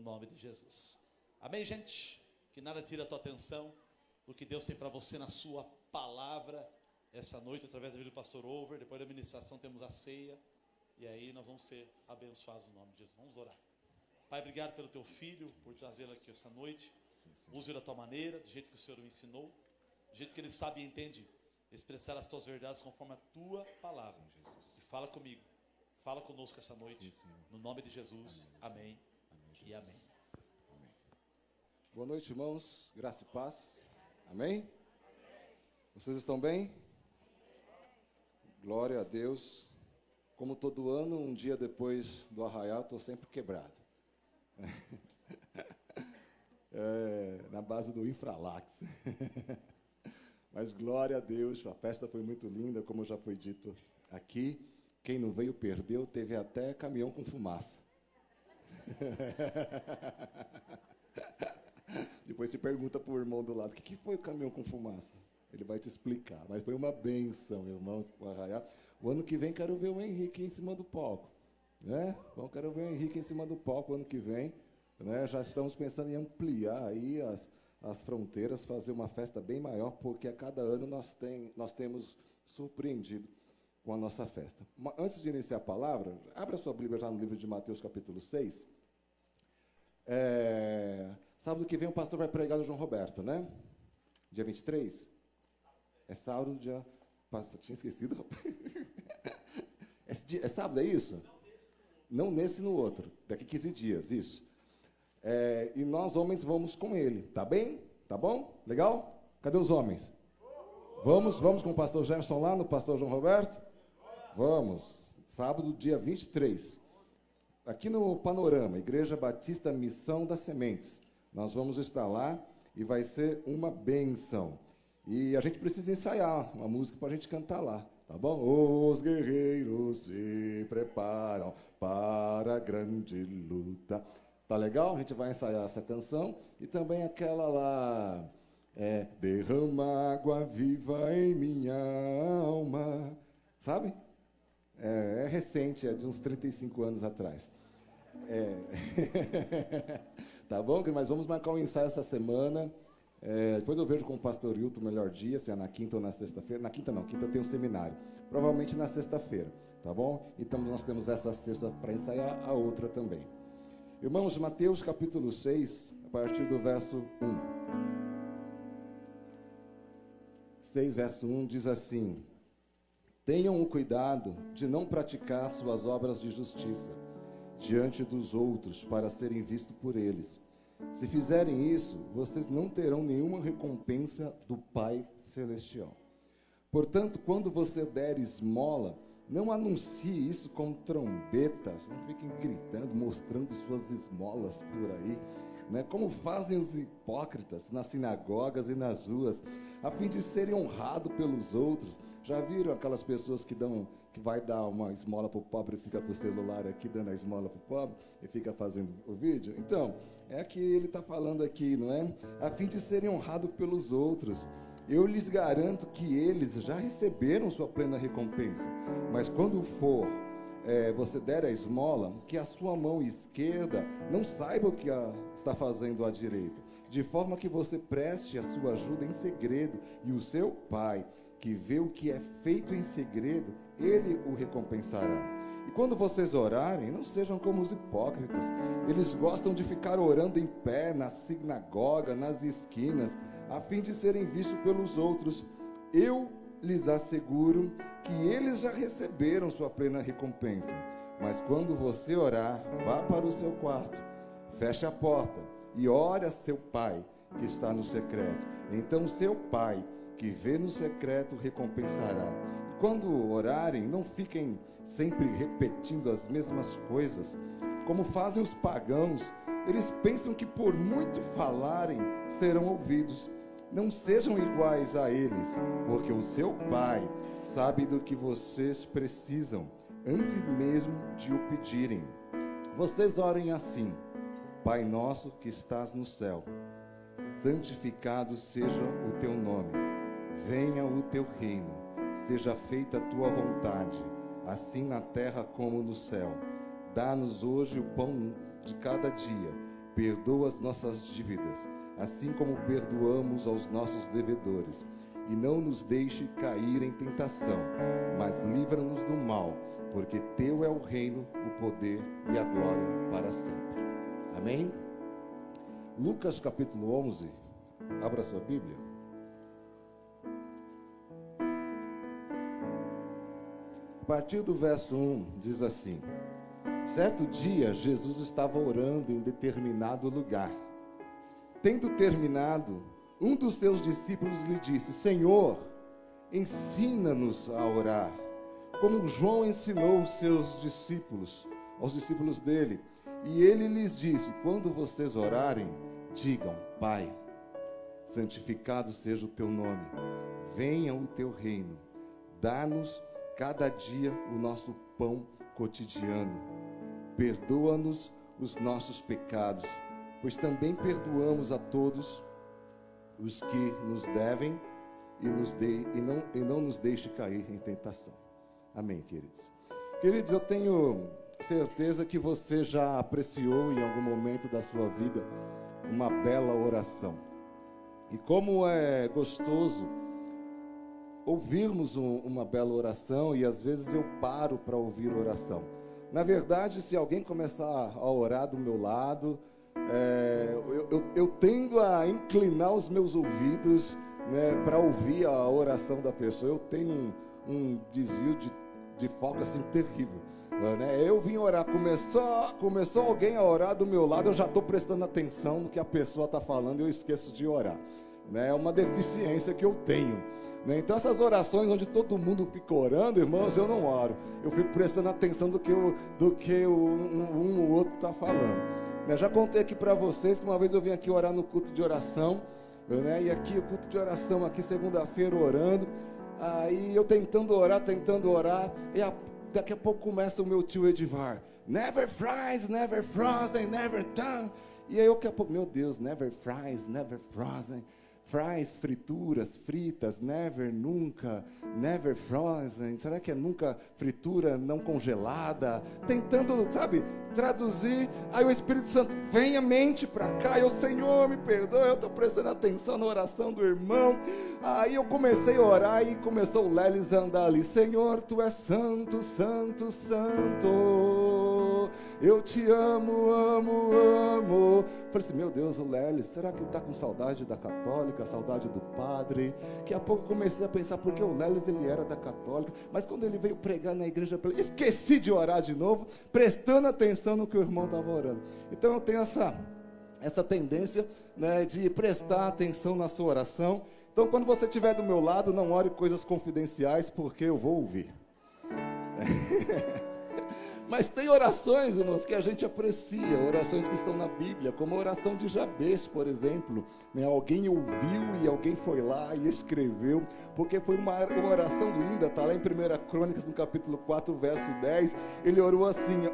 nome de Jesus. Amém, gente? Que nada tire a tua atenção do que Deus tem para você na sua palavra essa noite, através da vida do pastor Over. Depois da ministração temos a ceia, e aí nós vamos ser abençoados no nome de Jesus. Vamos orar. Pai, obrigado pelo teu filho, por trazê-lo aqui essa noite. Use-o da tua maneira, do jeito que o Senhor o ensinou, do jeito que ele sabe e entende expressar as tuas verdades conforme a tua palavra. E fala comigo, fala conosco essa noite, no nome de Jesus. Amém, e amém. Boa noite, irmãos, graça e paz. Amém? Vocês estão bem? Glória a Deus. Como todo ano, um dia depois do arraial, estou sempre quebrado. Na base do Infralax. Mas glória a Deus, a festa foi muito linda, como já foi dito aqui. Quem não veio perdeu, teve até caminhão com fumaça. Depois se pergunta para o irmão do lado, o que foi o caminhão com fumaça? Ele vai te explicar, mas foi uma bênção, irmãos, para o arraial. O ano que vem quero ver o Henrique em cima do palco, né? Bom, quero ver o Henrique em cima do palco ano que vem, né? Já estamos pensando em ampliar aí as fronteiras, fazer uma festa bem maior, porque a cada ano nós temos surpreendido com a nossa festa. Antes de iniciar a palavra, abra sua Bíblia já no livro de Mateus, capítulo 6. Sábado que vem o pastor vai pregar no João Roberto, né? Dia 23? É sábado, dia... Pastor, tinha esquecido, rapaz. É sábado, é isso? Não nesse, no outro. Daqui 15 dias, isso. E nós, homens, vamos com ele. Tá bem? Tá bom? Legal? Cadê os homens? Vamos com o pastor Gerson lá no pastor João Roberto? Vamos. Sábado, dia 23. Aqui no Panorama, Igreja Batista Missão das Sementes. Nós vamos estar lá e vai ser uma bênção. E a gente precisa ensaiar uma música para a gente cantar lá, tá bom? Os guerreiros se preparam para a grande luta. Tá legal? A gente vai ensaiar essa canção e também aquela lá, derrama água viva em minha alma. Sabe? É recente, é de uns 35 anos atrás. Tá bom? Mas vamos marcar um ensaio essa semana. Depois eu vejo com o pastor Hilton o melhor dia, se é na quinta ou na sexta-feira. Na quinta não, quinta tem um seminário. Provavelmente na sexta-feira, tá bom? Então nós temos essa sexta para ensaiar, a outra também. Irmãos, Mateus capítulo 6, a partir do verso 1. 6, verso 1 diz assim: tenham o cuidado de não praticar suas obras de justiça diante dos outros para serem vistos por eles. Se fizerem isso, vocês não terão nenhuma recompensa do Pai Celestial. Portanto, quando você der esmola, não anuncie isso com trombetas, não fiquem gritando, mostrando suas esmolas por aí, né? Como fazem os hipócritas nas sinagogas e nas ruas, a fim de serem honrados pelos outros. Já viram aquelas pessoas que vai dar uma esmola para o pobre e fica com o celular aqui dando a esmola para o pobre e fica fazendo o vídeo? Então, é que ele está falando aqui, não é? A fim de serem honrados pelos outros. Eu lhes garanto que eles já receberam sua plena recompensa. Mas quando for você der a esmola, que a sua mão esquerda não saiba o que está fazendo à direita, de forma que você preste a sua ajuda em segredo, e o seu Pai, que vê o que é feito em segredo, ele o recompensará. E quando vocês orarem, não sejam como os hipócritas. Eles gostam de ficar orando em pé, na sinagoga, nas esquinas, a fim de serem vistos pelos outros. Eu lhes asseguro que eles já receberam sua plena recompensa. Mas quando você orar, vá para o seu quarto, feche a porta e ore a seu Pai, que está no secreto. Então seu Pai, que vê no secreto, recompensará. E quando orarem, não fiquem sempre repetindo as mesmas coisas, como fazem os pagãos. Eles pensam que por muito falarem, serão ouvidos. Não sejam iguais a eles, porque o seu Pai sabe do que vocês precisam, antes mesmo de o pedirem. Vocês orem assim: Pai nosso que estás no céu, santificado seja o teu nome. Venha o teu reino, seja feita a tua vontade, assim na terra como no céu. Dá-nos hoje o pão de cada dia. perdoa as nossas dívidas, assim como perdoamos aos nossos devedores. E não nos deixe cair em tentação, mas livra-nos do mal, porque teu é o reino, o poder e a glória para sempre. Amém? Lucas capítulo 11, abra sua Bíblia. A partir do verso 1, diz assim: certo dia, Jesus estava orando em determinado lugar. Tendo terminado, um dos seus discípulos lhe disse: Senhor, ensina-nos a orar, como João ensinou os seus discípulos, aos discípulos dele. E ele lhes disse: quando vocês orarem, digam: Pai, santificado seja o teu nome, venha o teu reino, dá-nos cada dia o nosso pão cotidiano, perdoa-nos os nossos pecados, pois também perdoamos a todos os que nos devem, e não nos deixe cair em tentação. Amém, queridos. Queridos, eu tenho certeza que você já apreciou em algum momento da sua vida uma bela oração. E como é gostoso ouvirmos uma bela oração, e às vezes eu paro para ouvir oração. Na verdade, se alguém começar a orar do meu lado, eu tendo a inclinar os meus ouvidos, né, para ouvir a oração da pessoa. Eu tenho um desvio de foco assim terrível, né? Eu vim orar, começou alguém a orar do meu lado, eu já estou prestando atenção no que a pessoa está falando e eu esqueço de orar, né? É uma deficiência que eu tenho, né? Então essas orações onde todo mundo fica orando, irmãos, eu não oro, eu fico prestando atenção do que um ou outro está falando. Eu já contei aqui para vocês que uma vez eu vim aqui orar no culto de oração, né? E aqui o culto de oração, aqui segunda-feira orando, aí eu tentando orar, e daqui a pouco começa o meu tio Edivar: never fries, never frozen, never done. E aí daqui a pouco, meu Deus, never fries, never frozen, fries, frituras, fritas, never, nunca, never frozen, será que é nunca fritura não congelada? Tentando, sabe, traduzir. Aí o Espírito Santo vem a mente para cá, eu: Senhor, me perdoa, eu estou prestando atenção na oração do irmão. Aí eu comecei a orar e começou o Lelis a andar ali: Senhor, tu és santo, santo, santo, eu te amo, amo, amo. Falei assim: meu Deus, o Lelis, será que ele está com saudade da católica, saudade do padre? Daqui a pouco comecei a pensar, porque o Lelis, ele era da católica, mas quando ele veio pregar na igreja, esqueci de orar de novo, prestando atenção no que o irmão estava orando. Então eu tenho essa tendência, né, de prestar atenção na sua oração. Então quando você estiver do meu lado, não ore coisas confidenciais, porque eu vou ouvir. Mas tem orações, irmãos, que a gente aprecia, orações que estão na Bíblia, como a oração de Jabez, por exemplo, né? Alguém ouviu e alguém foi lá e escreveu, porque foi uma oração linda, está lá em 1 Crônicas, no capítulo 4, verso 10, ele orou assim: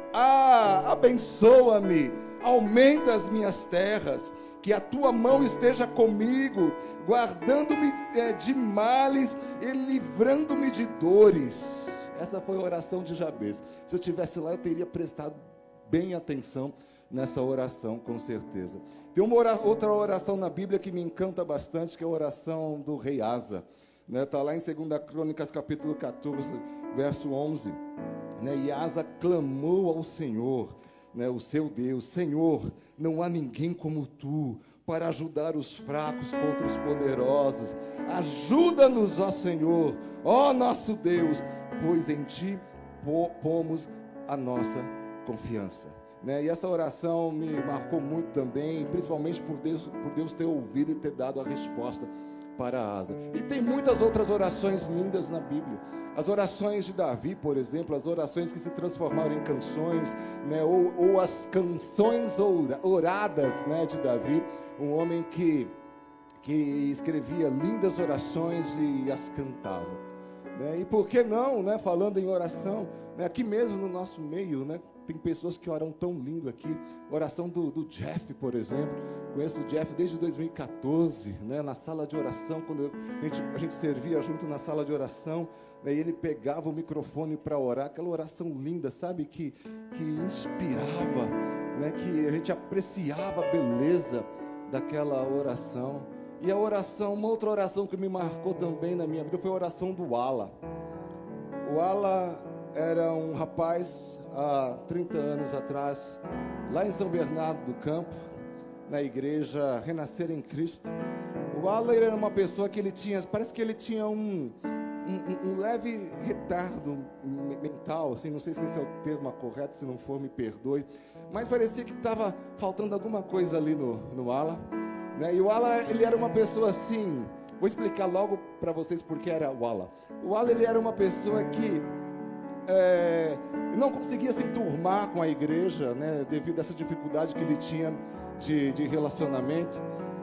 abençoa-me, aumenta as minhas terras, que a tua mão esteja comigo, guardando-me de males e livrando-me de dores. Essa foi a oração de Jabez. Se eu estivesse lá, eu teria prestado bem atenção nessa oração, com certeza. Tem outra oração na Bíblia que me encanta bastante, que é a oração do rei Asa. Está lá em 2 Crônicas, capítulo 14, verso 11. E Asa clamou ao Senhor, o seu Deus: Senhor, não há ninguém como tu, para ajudar os fracos contra os poderosos. Ajuda-nos, ó Senhor, ó nosso Deus, pois em ti pomos a nossa confiança. E essa oração me marcou muito também, principalmente por Deus ter ouvido e ter dado a resposta para Asa. E tem muitas outras orações lindas na Bíblia. As orações de Davi, por exemplo, as orações que se transformaram em canções, ou as canções oradas, de Davi, um homem que escrevia lindas orações e as cantava. E por que não, falando em oração, aqui mesmo no nosso meio, tem pessoas que oram tão lindo aqui. Oração do Jeff, por exemplo. Conheço o Jeff desde 2014, na sala de oração, quando a gente servia junto na sala de oração, e ele pegava o microfone para orar, aquela oração linda, sabe, que inspirava, né, que a gente apreciava a beleza daquela oração. E a oração, uma outra oração que me marcou também na minha vida foi a oração do Ala. O Ala era um rapaz, há 30 anos atrás, lá em São Bernardo do Campo, na igreja Renascer em Cristo. O Ala era uma pessoa que ele tinha, parece que ele tinha um leve retardo mental, assim, não sei se esse é o termo correto, se não for me perdoe, mas parecia que estava faltando alguma coisa ali no Ala, né? E o Ala, ele era uma pessoa assim, vou explicar logo para vocês porque era o Ala. O Ala, ele era uma pessoa que não conseguia se enturmar com a igreja, né, devido a essa dificuldade que ele tinha de relacionamento.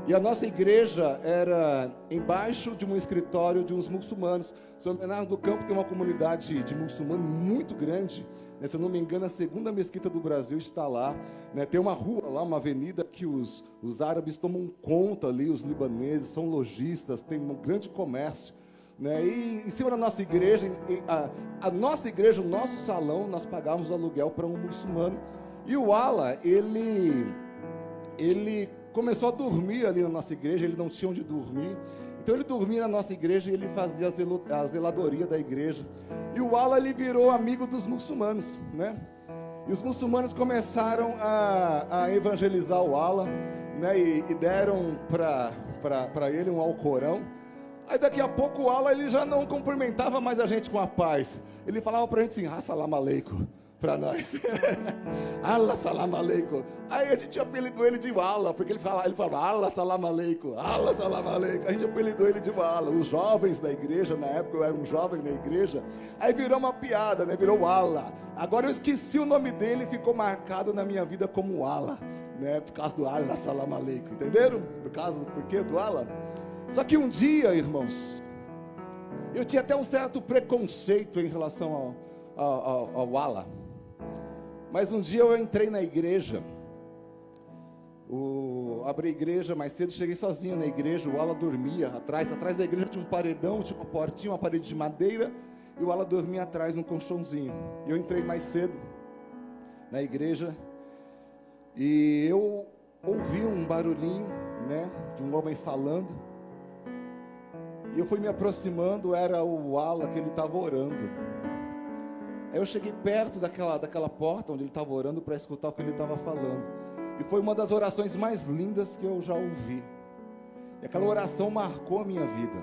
E a nossa igreja era embaixo de um escritório de uns muçulmanos. São Bernardo do Campo tem uma comunidade de muçulmanos muito grande, né? Se eu não me engano, a segunda mesquita do Brasil está lá, né? Tem uma rua lá, uma avenida que os árabes tomam conta ali, os libaneses, são lojistas, tem um grande comércio, né? E em cima da nossa igreja, a nossa igreja, o nosso salão, nós pagávamos aluguel para um muçulmano. E o Ala, ele começou a dormir ali na nossa igreja, ele não tinha onde dormir, então ele dormia na nossa igreja e ele fazia a zeladoria da igreja. E o Ala, ele virou amigo dos muçulmanos, né? E os muçulmanos começaram a evangelizar o Ala, né? E deram para ele um Alcorão. Aí daqui a pouco o Ala, ele já não cumprimentava mais a gente com a paz, ele falava para a gente assim, assalamu alaikum, para nós. Allah salam aleikum. Aí a gente apelidou ele de Ala, porque ele falava Allah salam aleikum, Allah salam aleikum. A gente apelidou ele de Ala. Os jovens da igreja, na época eu era um jovem na igreja, aí virou uma piada, né? Virou Ala. Agora eu esqueci o nome dele e ficou marcado na minha vida como Ala, né? Por causa do Allah salam aleikum, entenderam? Por quê do Ala? Só que um dia, irmãos, eu tinha até um certo preconceito em relação ao Ala. Mas um dia eu entrei na igreja, abri a igreja mais cedo, cheguei sozinho na igreja, o Ala dormia atrás da igreja tinha um paredão, tinha uma portinha, uma parede de madeira, e o Ala dormia atrás num colchãozinho. E eu entrei mais cedo na igreja, e eu ouvi um barulhinho, né, de um homem falando, e eu fui me aproximando, era o Ala que ele estava orando. Aí eu cheguei perto daquela porta onde ele estava orando para escutar o que ele estava falando. E foi uma das orações mais lindas que eu já ouvi. E aquela oração marcou a minha vida.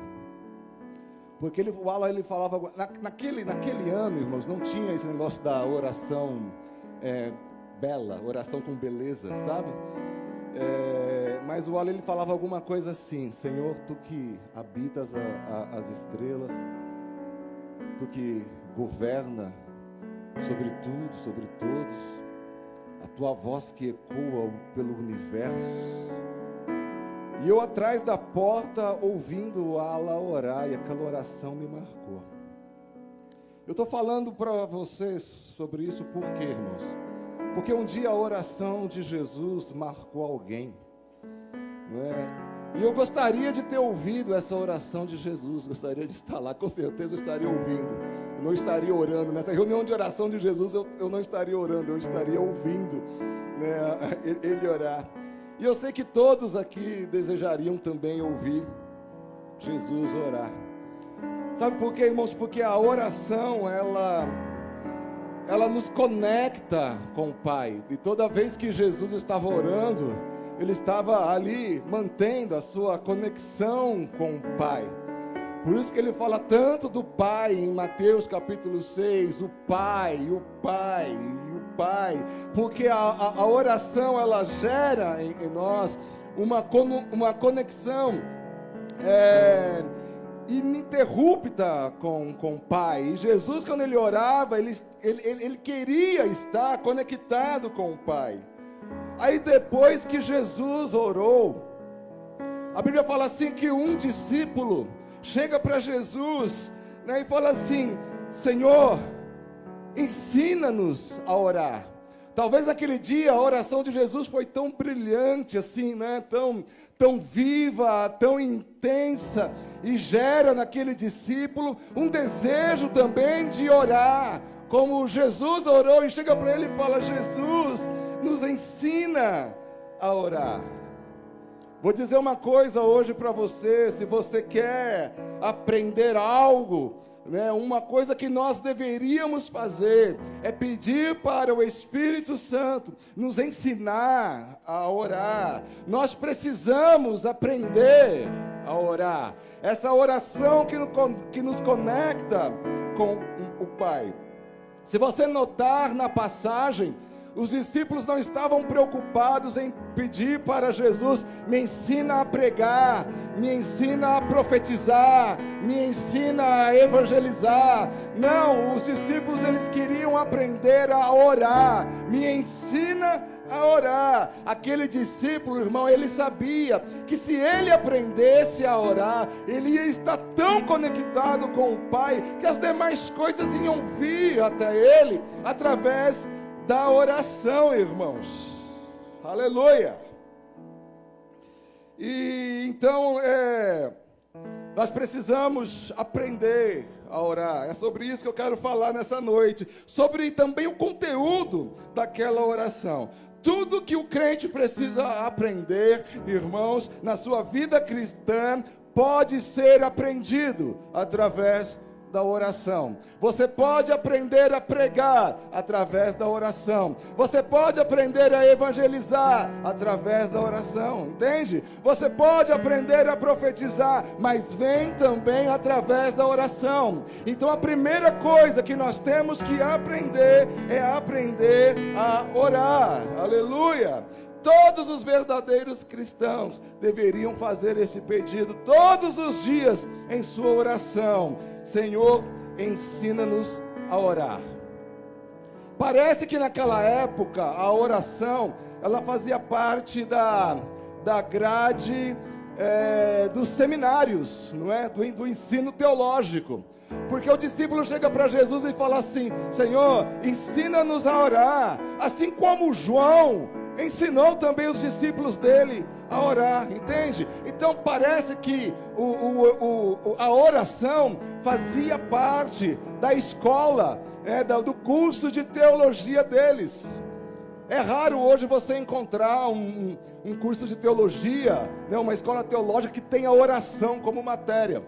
Porque o Ala, ele falava... Naquele ano, irmãos, não tinha esse negócio da oração bela, oração com beleza, sabe? Mas o Ala, ele falava alguma coisa assim: Senhor, Tu que habitas as estrelas, Tu que governa sobre tudo, sobre todos, a Tua voz que ecoa pelo universo. E eu atrás da porta ouvindo o Ala orar, e aquela oração me marcou. Eu estou falando para vocês sobre isso por quê, irmãos? Porque um dia a oração de Jesus marcou alguém, não é? E eu gostaria de ter ouvido essa oração de Jesus, gostaria de estar lá, com certeza eu estaria ouvindo, eu não estaria orando, nessa reunião de oração de Jesus eu não estaria orando, eu estaria ouvindo, né, ele orar. E eu sei que todos aqui desejariam também ouvir Jesus orar. Sabe por quê, irmãos? Porque a oração, ela nos conecta com o Pai, e toda vez que Jesus estava orando, Ele estava ali mantendo a sua conexão com o Pai. Por isso que ele fala tanto do Pai em Mateus capítulo 6, o Pai, o Pai, o Pai. Porque a oração, ela gera em nós uma conexão ininterrupta com o Pai. E Jesus, quando ele orava, ele queria estar conectado com o Pai. Aí depois que Jesus orou, a Bíblia fala assim que um discípulo chega para Jesus, né, e fala assim: Senhor, ensina-nos a orar. Talvez naquele dia a oração de Jesus foi tão brilhante assim, né, tão viva, tão intensa, e gera naquele discípulo um desejo também de orar, como Jesus orou, e chega para ele e fala: Jesus, nos ensina a orar. Vou dizer uma coisa hoje para você: se você quer aprender algo, uma coisa que nós deveríamos fazer é pedir para o Espírito Santo nos ensinar a orar. Nós precisamos aprender a orar. Essa oração que nos conecta com o Pai. Se você notar na passagem, os discípulos não estavam preocupados em pedir para Jesus: me ensina a pregar, me ensina a profetizar, me ensina a evangelizar. Não, os discípulos, eles queriam aprender a orar. Me ensina a orar. Aquele discípulo, irmão, ele sabia que se ele aprendesse a orar, ele ia estar tão conectado com o Pai, que as demais coisas iam vir até ele através da oração, irmãos. Aleluia. E então nós precisamos aprender a orar. É sobre isso que eu quero falar nessa noite, sobre também o conteúdo daquela oração. Tudo que o crente precisa aprender, irmãos, na sua vida cristã, pode ser aprendido através da oração. Você pode aprender a pregar através da oração. Você pode aprender a evangelizar através da oração, entende? Você pode aprender a profetizar, mas vem também através da oração. Então a primeira coisa que nós temos que aprender é aprender a orar. Aleluia! Todos os verdadeiros cristãos deveriam fazer esse pedido todos os dias em sua oração. Senhor, ensina-nos a orar. Parece que naquela época a oração, ela fazia parte da grade dos seminários, não é? Do ensino teológico. Porque o discípulo chega para Jesus e fala assim: Senhor, ensina-nos a orar, assim como João ensinou também os discípulos dele a orar, entende? Então parece que a oração fazia parte da escola, do curso de teologia deles. É raro hoje você encontrar um curso de teologia, uma escola teológica que tenha oração como matéria.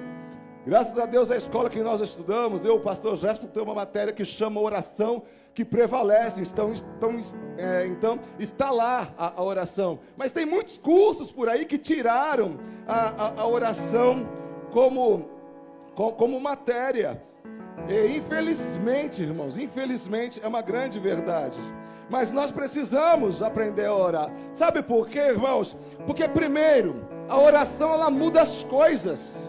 Graças a Deus, a escola que nós estudamos, o pastor Jefferson, tem uma matéria que chama oração que prevalece. Então está lá a oração. Mas tem muitos cursos por aí que tiraram a oração como matéria. E infelizmente, irmãos, é uma grande verdade. Mas nós precisamos aprender a orar. Sabe por quê, irmãos? Porque primeiro, a oração, ela muda as coisas.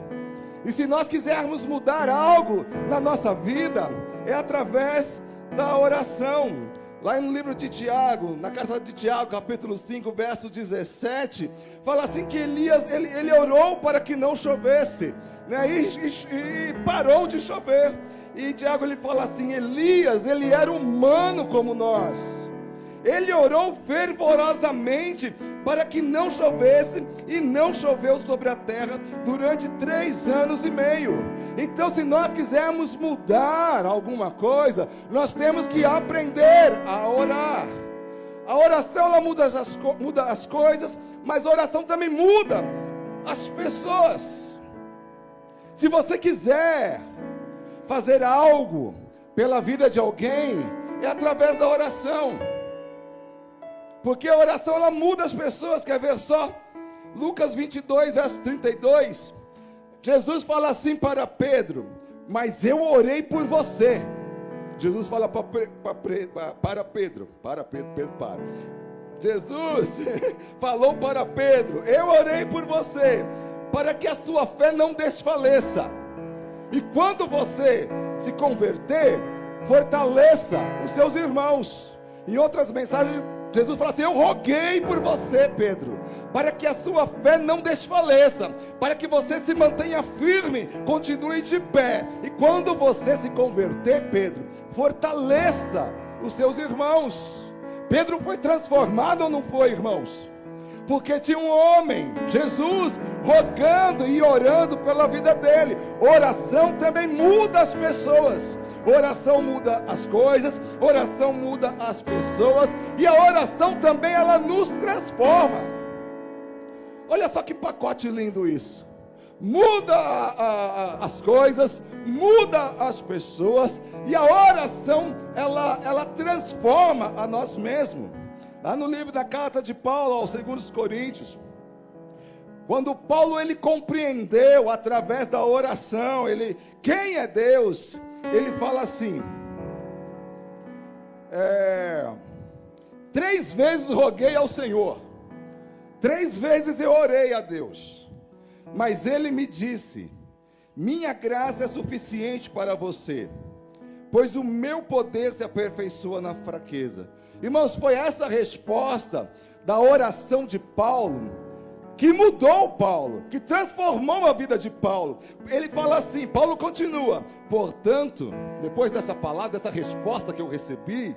E se nós quisermos mudar algo na nossa vida, é através da oração. Lá no livro de Tiago, na carta de Tiago, capítulo 5, verso 17, fala assim que Elias, ele orou para que não chovesse, e parou de chover. E Tiago, ele fala assim: Elias, ele era humano como nós. Ele orou fervorosamente para que não chovesse, e não choveu sobre a terra durante 3 anos e meio. Então, se nós quisermos mudar alguma coisa, nós temos que aprender a orar. A oração, ela muda as coisas, mas a oração também muda as pessoas. Se você quiser fazer algo pela vida de alguém, é através da oração. Porque a oração, ela muda as pessoas. Quer ver só? Lucas 22, verso 32. Jesus fala assim para Pedro: mas eu orei por você. Jesus fala para Pedro. Jesus falou para Pedro: eu orei por você, para que a sua fé não desfaleça. E quando você se converter, fortaleça os seus irmãos. Em outras mensagens, Jesus fala assim: eu roguei por você, Pedro, para que a sua fé não desfaleça, para que você se mantenha firme, continue de pé. E quando você se converter, Pedro, fortaleça os seus irmãos. Pedro foi transformado ou não foi, irmãos? Porque tinha um homem, Jesus, rogando e orando pela vida dele. Oração também muda as pessoas. Oração muda as coisas, oração muda as pessoas, e a oração também ela nos transforma. Olha só que pacote lindo isso. Muda as coisas, muda as pessoas, e a oração ela transforma a nós mesmos. Lá no livro da carta de Paulo aos 2 Coríntios, quando Paulo ele compreendeu através da oração, quem é Deus, ele fala assim: 3 vezes roguei ao Senhor, 3 vezes eu orei a Deus, mas ele me disse: minha graça é suficiente para você, pois o meu poder se aperfeiçoa na fraqueza. Irmãos, foi essa resposta da oração de Paulo que mudou Paulo, que transformou a vida de Paulo. Ele fala assim, Paulo continua: portanto, depois dessa palavra, dessa resposta que eu recebi,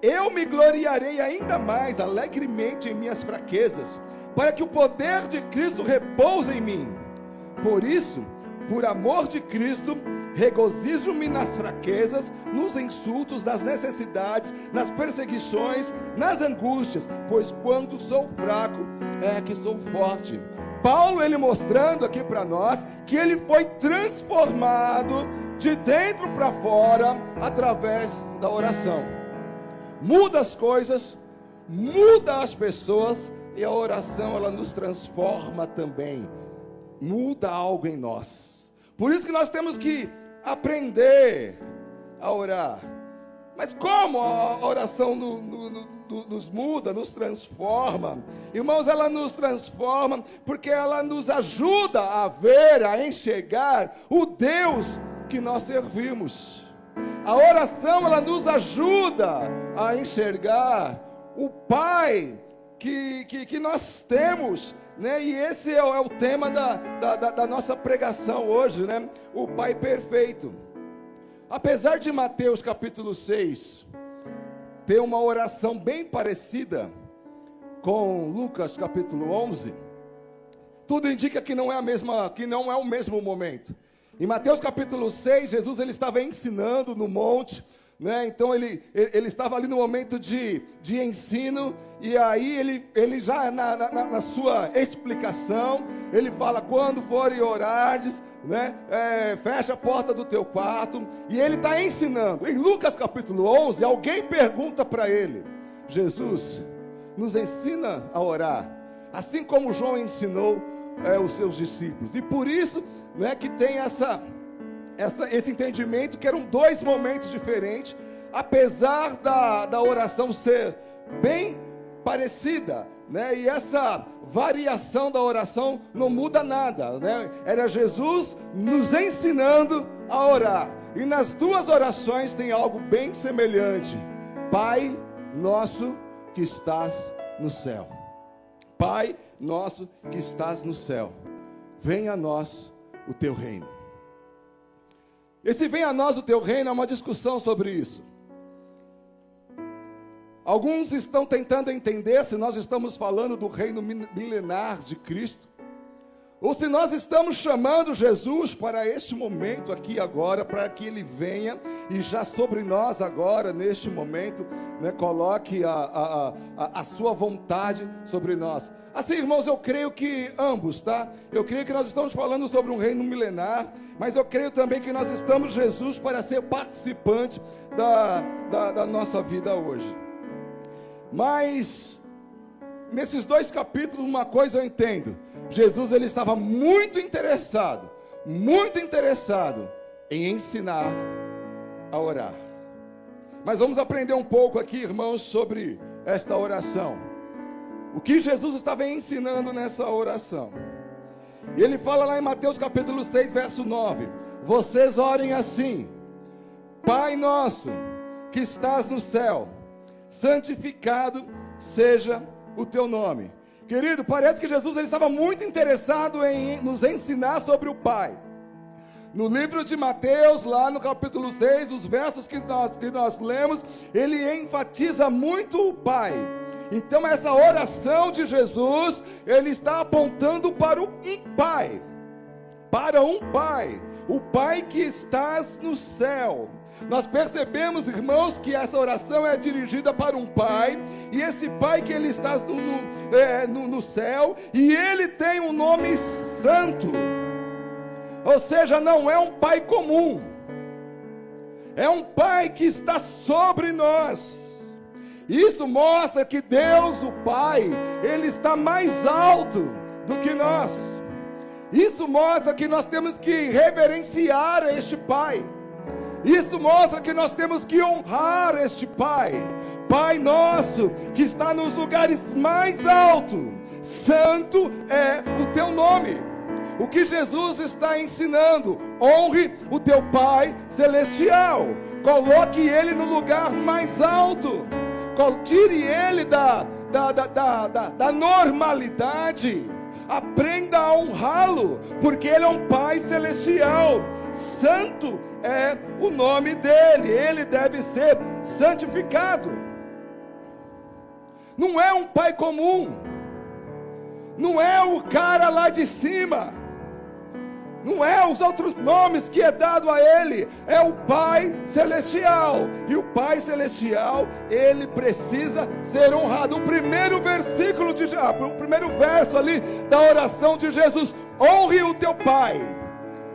eu me gloriarei ainda mais alegremente em minhas fraquezas, para que o poder de Cristo repouse em mim. Por isso, por amor de Cristo, regozijo-me nas fraquezas, nos insultos, nas necessidades, nas perseguições, nas angústias, pois quando sou fraco, é que sou forte. Paulo, ele mostrando aqui para nós, que ele foi transformado de dentro para fora, através da oração. Muda as coisas, muda as pessoas, e a oração, ela nos transforma também, muda algo em nós. Por isso que nós temos que aprender a orar. Mas como a oração nos muda, nos transforma? Irmãos, ela nos transforma porque ela nos ajuda a ver, a enxergar o Deus que nós servimos. A oração, ela nos ajuda a enxergar o Pai que nós temos, né? E esse é o tema da nossa pregação hoje, né? O Pai perfeito. Apesar de Mateus capítulo 6 ter uma oração bem parecida com Lucas capítulo 11, tudo indica que não é o mesmo momento. Em Mateus capítulo 6, Jesus ele estava ensinando no monte, né? Então ele estava ali no momento de ensino, e aí ele já na sua explicação, ele fala: quando forem orardes, né, fecha a porta do teu quarto, e ele está ensinando. Em Lucas capítulo 11, alguém pergunta para ele: Jesus, nos ensina a orar, assim como João ensinou os seus discípulos. E por isso, né, que tem esse entendimento que eram 2 momentos diferentes, apesar da oração ser bem parecida, né? E essa variação da oração não muda nada, né? Era Jesus nos ensinando a orar. E nas 2 orações tem algo bem semelhante: Pai nosso que estás no céu. Pai nosso que estás no céu, venha a nós o teu reino. Esse venha a nós o teu reino é uma discussão sobre isso. Alguns estão tentando entender se nós estamos falando do reino milenar de Cristo, ou se nós estamos chamando Jesus para este momento aqui agora, para que Ele venha e já sobre nós agora, neste momento, né, coloque a sua vontade sobre nós. Assim, irmãos, eu creio que ambos, tá? Eu creio que nós estamos falando sobre um reino milenar, mas eu creio também que nós estamos Jesus para ser participante da nossa vida hoje. Mas nesses 2 capítulos, uma coisa eu entendo: Jesus ele estava muito interessado em ensinar a orar. Mas vamos aprender um pouco aqui, irmãos, sobre esta oração. O que Jesus estava ensinando nessa oração? E ele fala lá em Mateus capítulo 6, verso 9: vocês orem assim: Pai nosso que estás no céu, santificado seja o teu nome. Querido, parece que Jesus ele estava muito interessado em nos ensinar sobre o Pai. No livro de Mateus, lá no capítulo 6, os versos que nós lemos, ele enfatiza muito o Pai. Então essa oração de Jesus, ele está apontando para um Pai. o Pai que estás no céu. Nós percebemos, irmãos, que essa oração é dirigida para um Pai, e esse Pai que ele está no céu, e ele tem um nome santo. Ou seja, não é um Pai comum, é um Pai que está sobre nós. Isso mostra que Deus, o Pai, ele está mais alto do que nós. Isso mostra que nós temos que reverenciar este Pai. Isso mostra que nós temos que honrar este Pai. Pai nosso, que está nos lugares mais altos, santo é o teu nome. O que Jesus está ensinando: honre o teu Pai celestial, coloque ele no lugar mais alto, tire ele da normalidade, aprenda a honrá-lo, porque ele é um Pai celestial. Santo é o nome dele, ele deve ser santificado. Não é um Pai comum, não é o cara lá de cima, não é os outros nomes que é dado a ele, é o Pai celestial. E o Pai celestial, ele precisa ser honrado. O primeiro versículo o primeiro verso ali da oração de Jesus: honre o teu Pai,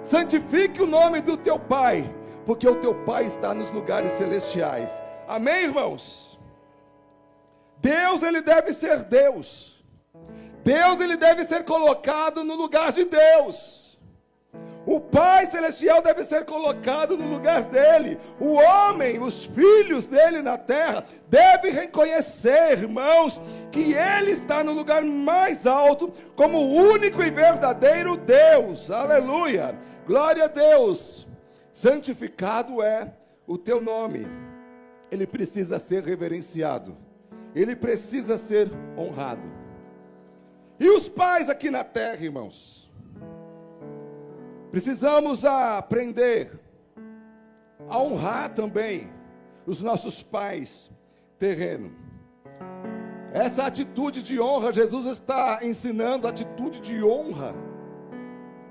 santifique o nome do teu Pai, porque o teu Pai está nos lugares celestiais. Amém, irmãos? Deus, ele deve ser Deus. Deus, ele deve ser colocado no lugar de Deus. O Pai celestial deve ser colocado no lugar dele. O homem, os filhos dele na terra, devem reconhecer, irmãos, que ele está no lugar mais alto, como o único e verdadeiro Deus. Aleluia, glória a Deus. Santificado é o teu nome. Ele precisa ser reverenciado, ele precisa ser honrado. E os pais aqui na terra, irmãos, precisamos aprender a honrar também os nossos pais terrenos. Essa atitude de honra, Jesus está ensinando a atitude de honra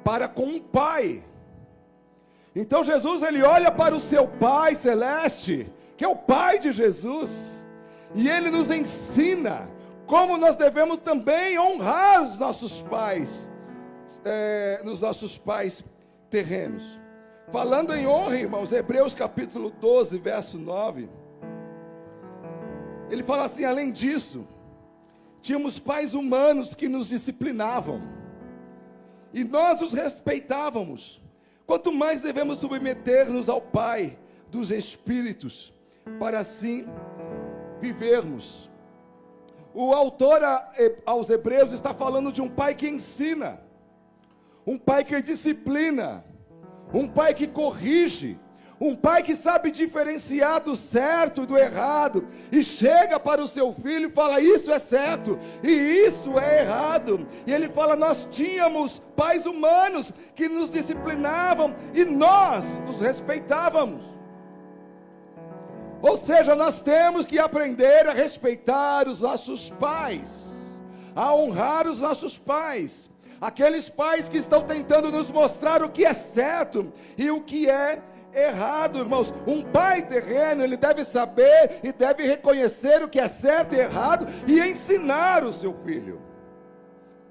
para com um pai. Então Jesus, ele olha para o seu Pai celeste, que é o Pai de Jesus, e ele nos ensina como nós devemos também honrar os nossos pais, nos nossos pais terrenos. Falando em honra, irmãos, Hebreus capítulo 12, verso 9, ele fala assim: além disso, tínhamos pais humanos que nos disciplinavam, e nós os respeitávamos. Quanto mais devemos submeter-nos ao Pai dos Espíritos, para assim vivermos. O autor aos Hebreus está falando de um pai que ensina, um pai que disciplina, um pai que corrige, um pai que sabe diferenciar do certo e do errado, e chega para o seu filho e fala: isso é certo e isso é errado. E ele fala: nós tínhamos pais humanos que nos disciplinavam e nós os respeitávamos. Ou seja, nós temos que aprender a respeitar os nossos pais, a honrar os nossos pais, aqueles pais que estão tentando nos mostrar o que é certo e o que é errado, irmãos. Um pai terreno, ele deve saber e deve reconhecer o que é certo e errado e ensinar o seu filho.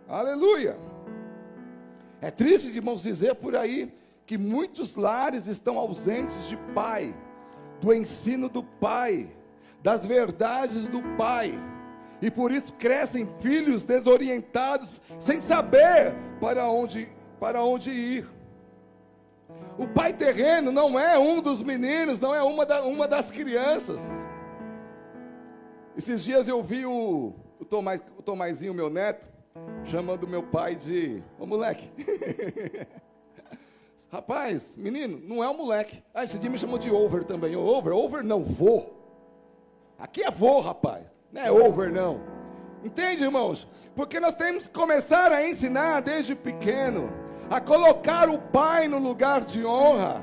Aleluia. É triste, irmãos, dizer por aí que muitos lares estão ausentes de pai, do ensino do pai, das verdades do pai, e por isso crescem filhos desorientados, sem saber para onde ir. O pai terreno não é um dos meninos, não é uma das crianças. Esses dias eu vi o Tomazinho, meu neto, chamando meu pai de: ô moleque. Rapaz, menino, não é um moleque. Esse dia me chamou de over também. Over não, vô. Aqui é vô, rapaz. Não é over não. Entende, irmãos? Porque nós temos que começar a ensinar desde pequeno a colocar o pai no lugar de honra.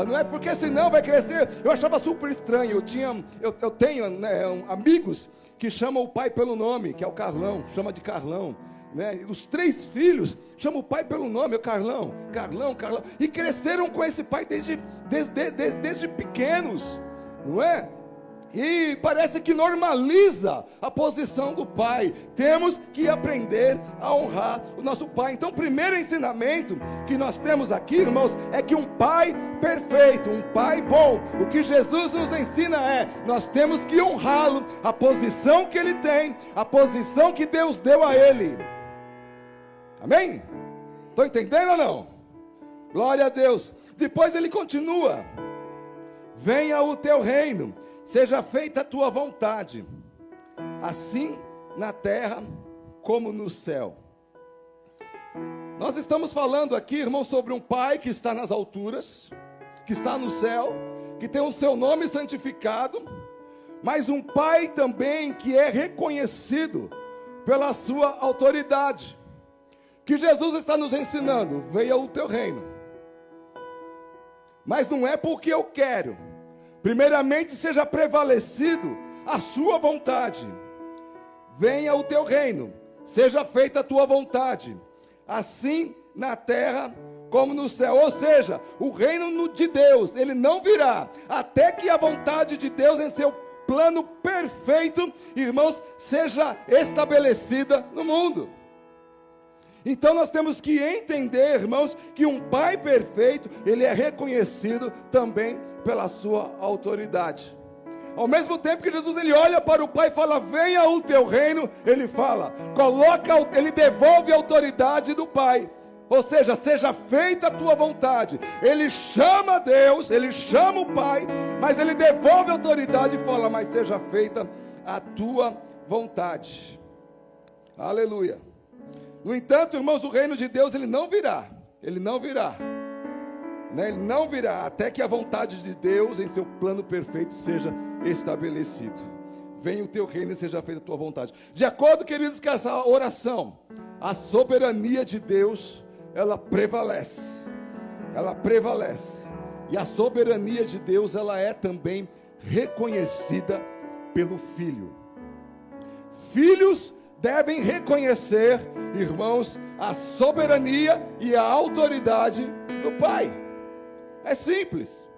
Não é porque senão vai crescer. Eu achava super estranho. Eu tenho, né, amigos que chamam o pai pelo nome, que é o Carlão. Chama de Carlão. né? Os 3 filhos chamam o pai pelo nome, Carlão, e cresceram com esse pai desde pequenos, não é? E parece que normaliza a posição do pai. Temos que aprender a honrar o nosso pai. Então, o primeiro ensinamento que nós temos aqui, irmãos, é que um pai perfeito, um pai bom, o que Jesus nos ensina é: nós temos que honrá-lo, a posição que ele tem, a posição que Deus deu a ele. Amém? Estão entendendo ou não? Glória a Deus. Depois ele continua: venha o teu reino, seja feita a tua vontade, assim na terra como no céu. Nós estamos falando aqui, irmão, sobre um pai que está nas alturas, que está no céu, que tem o seu nome santificado, mas um pai também que é reconhecido pela sua autoridade. Que Jesus está nos ensinando: venha o teu reino, mas não é porque eu quero. Primeiramente seja prevalecido a sua vontade. Venha o teu reino, seja feita a tua vontade, assim na terra como no céu. Ou seja, o reino de Deus, ele não virá até que a vontade de Deus em seu plano perfeito, irmãos, seja estabelecida no mundo. Então nós temos que entender, irmãos, que um pai perfeito, ele é reconhecido também pela sua autoridade. Ao mesmo tempo que Jesus, ele olha para o pai e fala: venha o teu reino, ele fala, ele devolve a autoridade do pai. Ou seja, seja feita a tua vontade. Ele chama Deus, ele chama o pai, mas ele devolve a autoridade e fala: mas seja feita a tua vontade. Aleluia. No entanto, irmãos, o reino de Deus, ele não virá, né? Ele não virá até que a vontade de Deus em seu plano perfeito seja estabelecido. Venha o teu reino e seja feita a tua vontade. De acordo, queridos, com essa oração, a soberania de Deus, ela prevalece, e a soberania de Deus, ela é também reconhecida pelo Filho. Filhos devem reconhecer, irmãos, a soberania e a autoridade do Pai. É simples.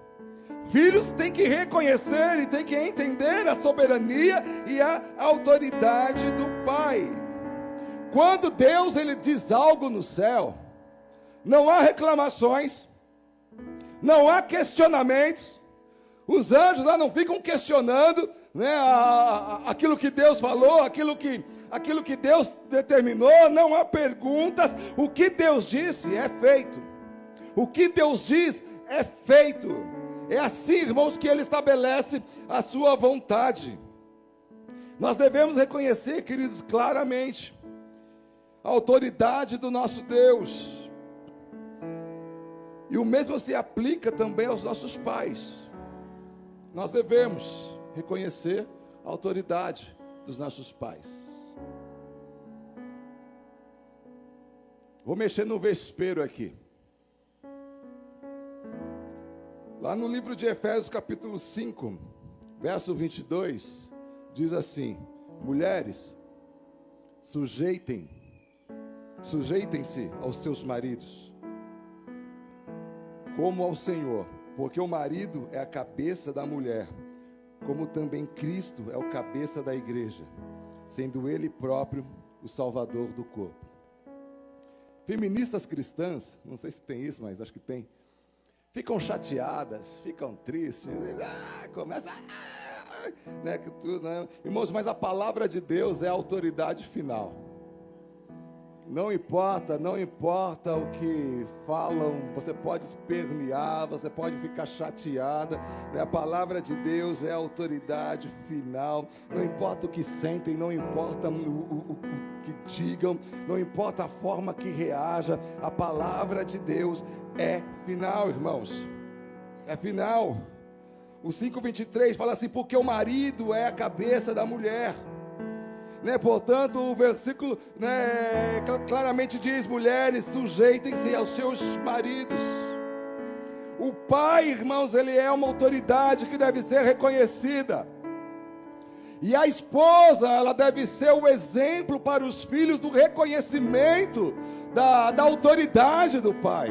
Filhos têm que reconhecer e têm que entender a soberania e a autoridade do Pai. Quando Deus, ele diz algo no céu, não há reclamações, não há questionamentos. Os anjos lá não ficam questionando, né, aquilo que Deus falou, aquilo que Deus determinou. Não há perguntas. O que Deus disse é feito. O que Deus diz é feito. É assim, irmãos, que ele estabelece a sua vontade. Nós devemos reconhecer, queridos, claramente a autoridade do nosso Deus. E o mesmo se aplica também aos nossos pais. Nós devemos reconhecer a autoridade dos nossos pais. Vou mexer no vespeiro aqui. Lá no livro de Efésios, capítulo 5, verso 22, diz assim: mulheres, sujeitem-se aos seus maridos, como ao Senhor, porque o marido é a cabeça da mulher, como também Cristo é o cabeça da igreja, sendo ele próprio o salvador do corpo. Feministas cristãs, não sei se tem isso, mas acho que tem, ficam chateadas, ficam tristes, começa né, que tudo, né? Irmãos, mas a palavra de Deus é a autoridade final. Não importa o que falam, você pode espernear, você pode ficar chateada, né? A palavra de Deus é a autoridade final. Não importa o que sentem, não importa o que digam, não importa a forma que reaja, a palavra de Deus é final, irmãos. É final. O 5:23 fala assim: porque o marido é a cabeça da mulher. Né? Portanto, o versículo, né, claramente diz: mulheres, sujeitem-se aos seus maridos. O pai, irmãos, ele é uma autoridade que deve ser reconhecida. E a esposa, ela deve ser o exemplo para os filhos do reconhecimento da autoridade do pai.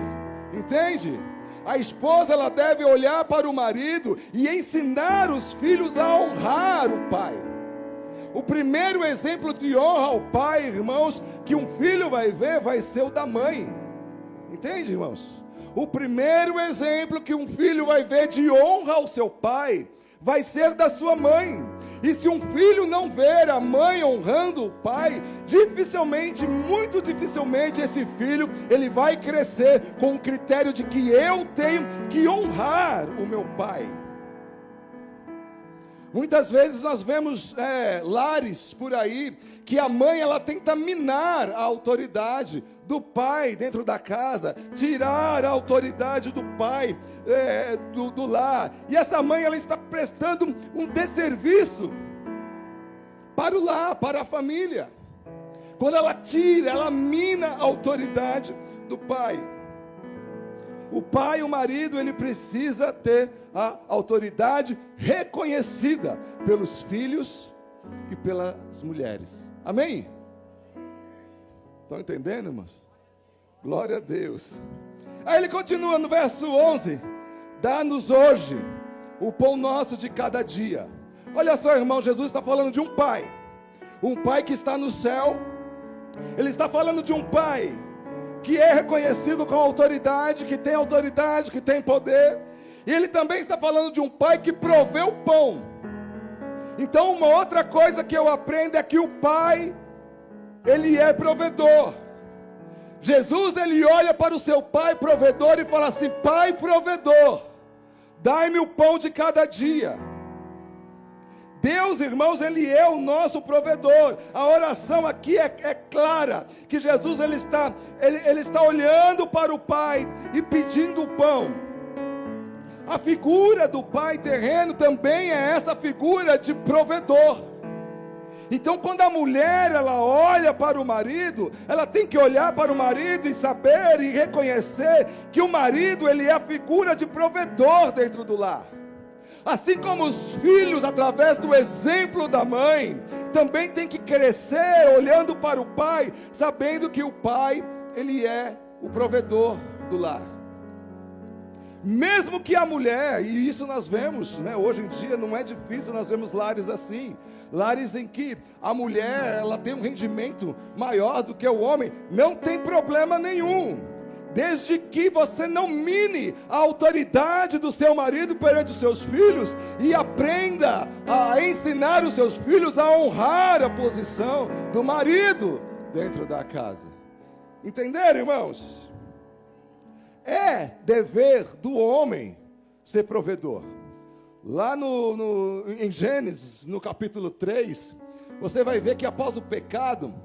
Entende? A esposa, ela deve olhar para o marido e ensinar os filhos a honrar o pai. O primeiro exemplo de honra ao pai, irmãos, que um filho vai ver, vai ser o da mãe. Entende, irmãos? O primeiro exemplo que um filho vai ver de honra ao seu pai, vai ser da sua mãe. E se um filho não ver a mãe honrando o pai, dificilmente, muito dificilmente, esse filho, ele vai crescer com o critério de que eu tenho que honrar o meu pai. Muitas vezes nós vemos lares por aí, que a mãe, ela tenta minar a autoridade do pai dentro da casa, tirar a autoridade do pai do lar. E essa mãe, ela está prestando um desserviço para o lar, para a família. Quando ela tira, ela mina a autoridade do pai. O pai, o marido, ele precisa ter a autoridade reconhecida pelos filhos e pelas mulheres. Amém? Estão entendendo, irmãos? Glória a Deus. Aí ele continua no verso 11: dá-nos hoje o pão nosso de cada dia. Olha só, irmão, Jesus está falando de um pai que está no céu. Ele está falando de um pai que é reconhecido com autoridade, que tem poder. E ele também está falando de um pai que provê o pão. Então, uma outra coisa que eu aprendo é que o pai, ele é provedor. Jesus, ele olha para o seu pai provedor e fala assim: pai provedor, dai-me o pão de cada dia. Deus, irmãos, ele é o nosso provedor. A oração aqui é clara, que Jesus, ele está olhando para o pai e pedindo o pão. A figura do pai terreno também é essa figura de provedor. Então, quando a mulher, ela olha para o marido, ela tem que olhar para o marido e saber e reconhecer que o marido, ele é a figura de provedor dentro do lar. Assim como os filhos, através do exemplo da mãe, também tem que crescer olhando para o pai, sabendo que o pai, ele é o provedor do lar. Mesmo que a mulher, e isso nós vemos, hoje em dia não é difícil, nós vemos lares assim, lares em que a mulher, ela tem um rendimento maior do que o homem, não tem problema nenhum, desde que você não mine a autoridade do seu marido perante os seus filhos, e aprenda a ensinar os seus filhos a honrar a posição do marido dentro da casa. Entenderam, irmãos? É dever do homem ser provedor. Lá em Gênesis, no capítulo 3, você vai ver que após o pecado,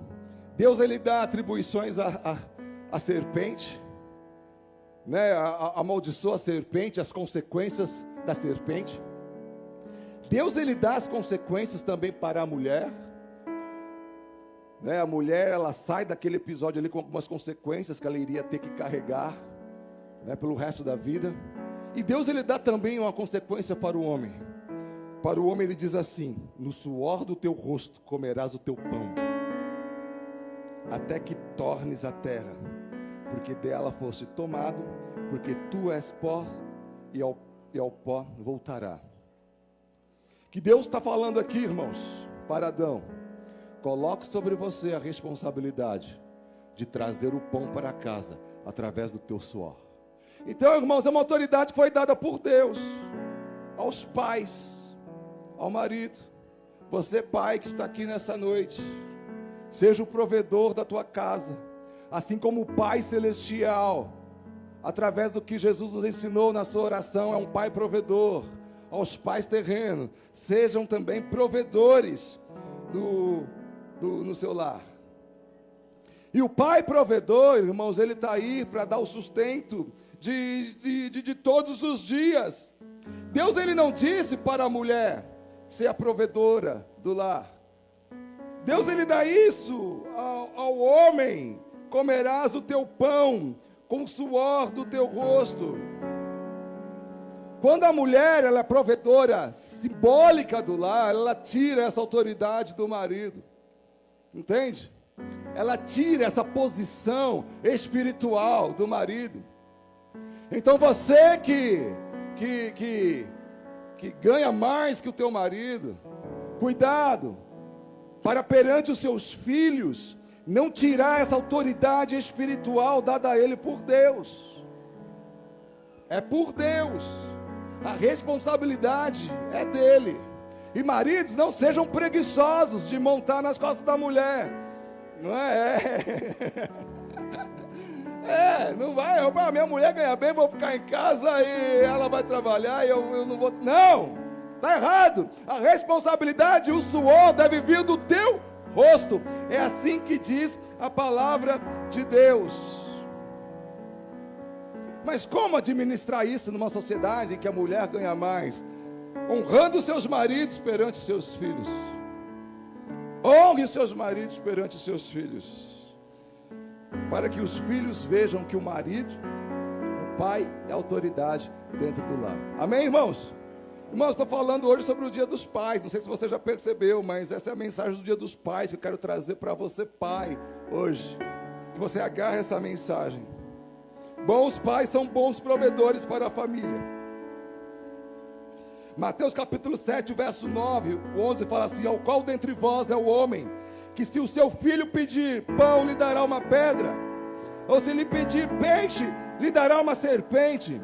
Deus, ele dá atribuições à serpente, amaldiçoa a serpente, as consequências da serpente. Deus, ele dá as consequências também para a mulher. A mulher, ela sai daquele episódio ali com algumas consequências que ela iria ter que carregar, pelo resto da vida. E Deus, ele dá também uma consequência para o homem. Para o homem, ele diz assim: no suor do teu rosto comerás o teu pão, até que tornes a terra, porque dela foste tomado, porque tu és pó, e ao pó voltará. Que Deus está falando aqui, irmãos, para Adão: coloque sobre você a responsabilidade de trazer o pão para casa, através do teu suor. Então, irmãos, é uma autoridade que foi dada por Deus aos pais, ao marido. Você, pai, que está aqui nessa noite, seja o provedor da tua casa, assim como o Pai Celestial, através do que Jesus nos ensinou na sua oração, é um pai provedor. Aos pais terrenos, sejam também provedores no seu lar. E o pai provedor, irmãos, ele está aí para dar o sustento de todos os dias. Deus, ele não disse para a mulher ser a provedora do lar. Deus, ele dá isso ao homem: comerás o teu pão com o suor do teu rosto. Quando a mulher ela é provedora simbólica do lar, ela tira essa autoridade do marido. Entende? Ela tira essa posição espiritual do marido. Então você que ganha mais que o teu marido, cuidado, para perante os seus filhos, não tirar essa autoridade espiritual dada a ele por Deus. É por Deus. A responsabilidade é dele. E maridos, não sejam preguiçosos de montar nas costas da mulher. Não não vai. Minha mulher ganha bem, vou ficar em casa e ela vai trabalhar e eu não vou. Não, está errado. A responsabilidade, o suor deve vir do teu rosto. É assim que diz a palavra de Deus. Mas como administrar isso numa sociedade em que a mulher ganha mais? Honrando seus maridos perante os seus filhos. Honre os seus maridos perante os seus filhos, para que os filhos vejam que o marido, o pai, é autoridade dentro do lar. Amém, irmãos? Irmãos, estou falando hoje sobre o Dia dos Pais. Não sei se você já percebeu, mas essa é a mensagem do Dia dos Pais que eu quero trazer para você, pai, hoje. Que você agarre essa mensagem. Bons pais são bons provedores para a família. Mateus capítulo 7, verso 9, o 11 fala assim: ao qual dentre vós é o homem, que se o seu filho pedir pão, lhe dará uma pedra? Ou se lhe pedir peixe, lhe dará uma serpente?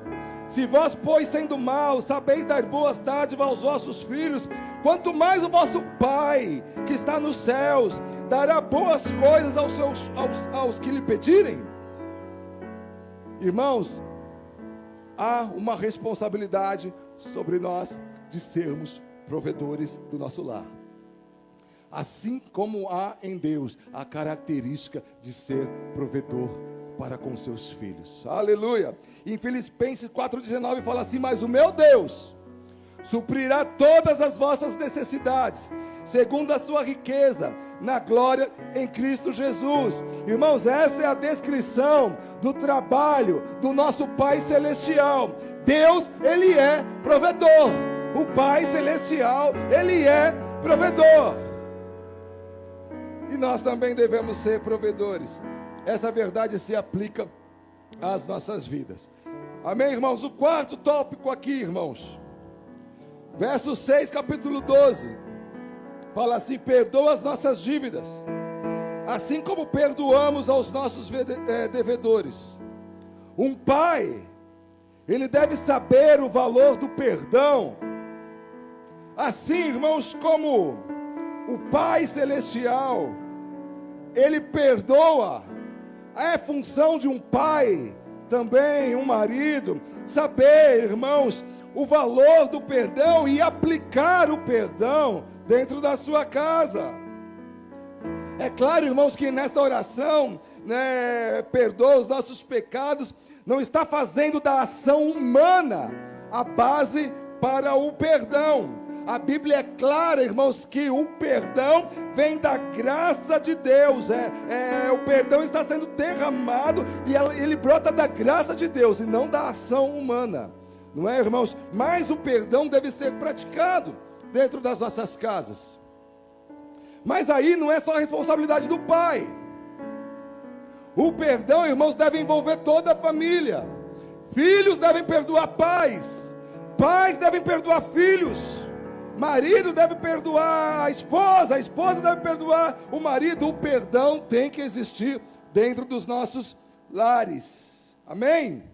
Se vós, pois, sendo maus, sabeis dar boas dádivas aos vossos filhos, quanto mais o vosso Pai, que está nos céus, dará boas coisas aos que lhe pedirem? Irmãos, há uma responsabilidade sobre nós de sermos provedores do nosso lar. Assim como há em Deus a característica de ser provedor para com seus filhos. Aleluia! Em Filipenses 4,19 fala assim: mas o meu Deus suprirá todas as vossas necessidades, segundo a sua riqueza, na glória em Cristo Jesus. Irmãos, essa é a descrição do trabalho do nosso Pai Celestial. Deus, Ele é provedor. O Pai Celestial, Ele é provedor. E nós também devemos ser provedores. Essa verdade se aplica às nossas vidas. Amém, irmãos? O quarto tópico aqui, irmãos. Verso 6, capítulo 12. Fala assim: perdoa as nossas dívidas, assim como perdoamos aos nossos devedores. Um pai, ele deve saber o valor do perdão. Assim, irmãos, como o Pai Celestial, Ele perdoa. É função de um pai, também um marido, saber, irmãos, o valor do perdão e aplicar o perdão dentro da sua casa. É claro, irmãos, que nesta oração, perdoa os nossos pecados, não está fazendo da ação humana a base para o perdão. A Bíblia é clara, irmãos, que o perdão vem da graça de Deus. O perdão está sendo derramado e ele brota da graça de Deus e não da ação humana. Não é, irmãos? Mas o perdão deve ser praticado dentro das nossas casas. Mas aí não é só a responsabilidade do pai. O perdão, irmãos, deve envolver toda a família. Filhos devem perdoar pais. Pais devem perdoar filhos. Marido deve perdoar a esposa deve perdoar o marido. O perdão tem que existir dentro dos nossos lares. Amém?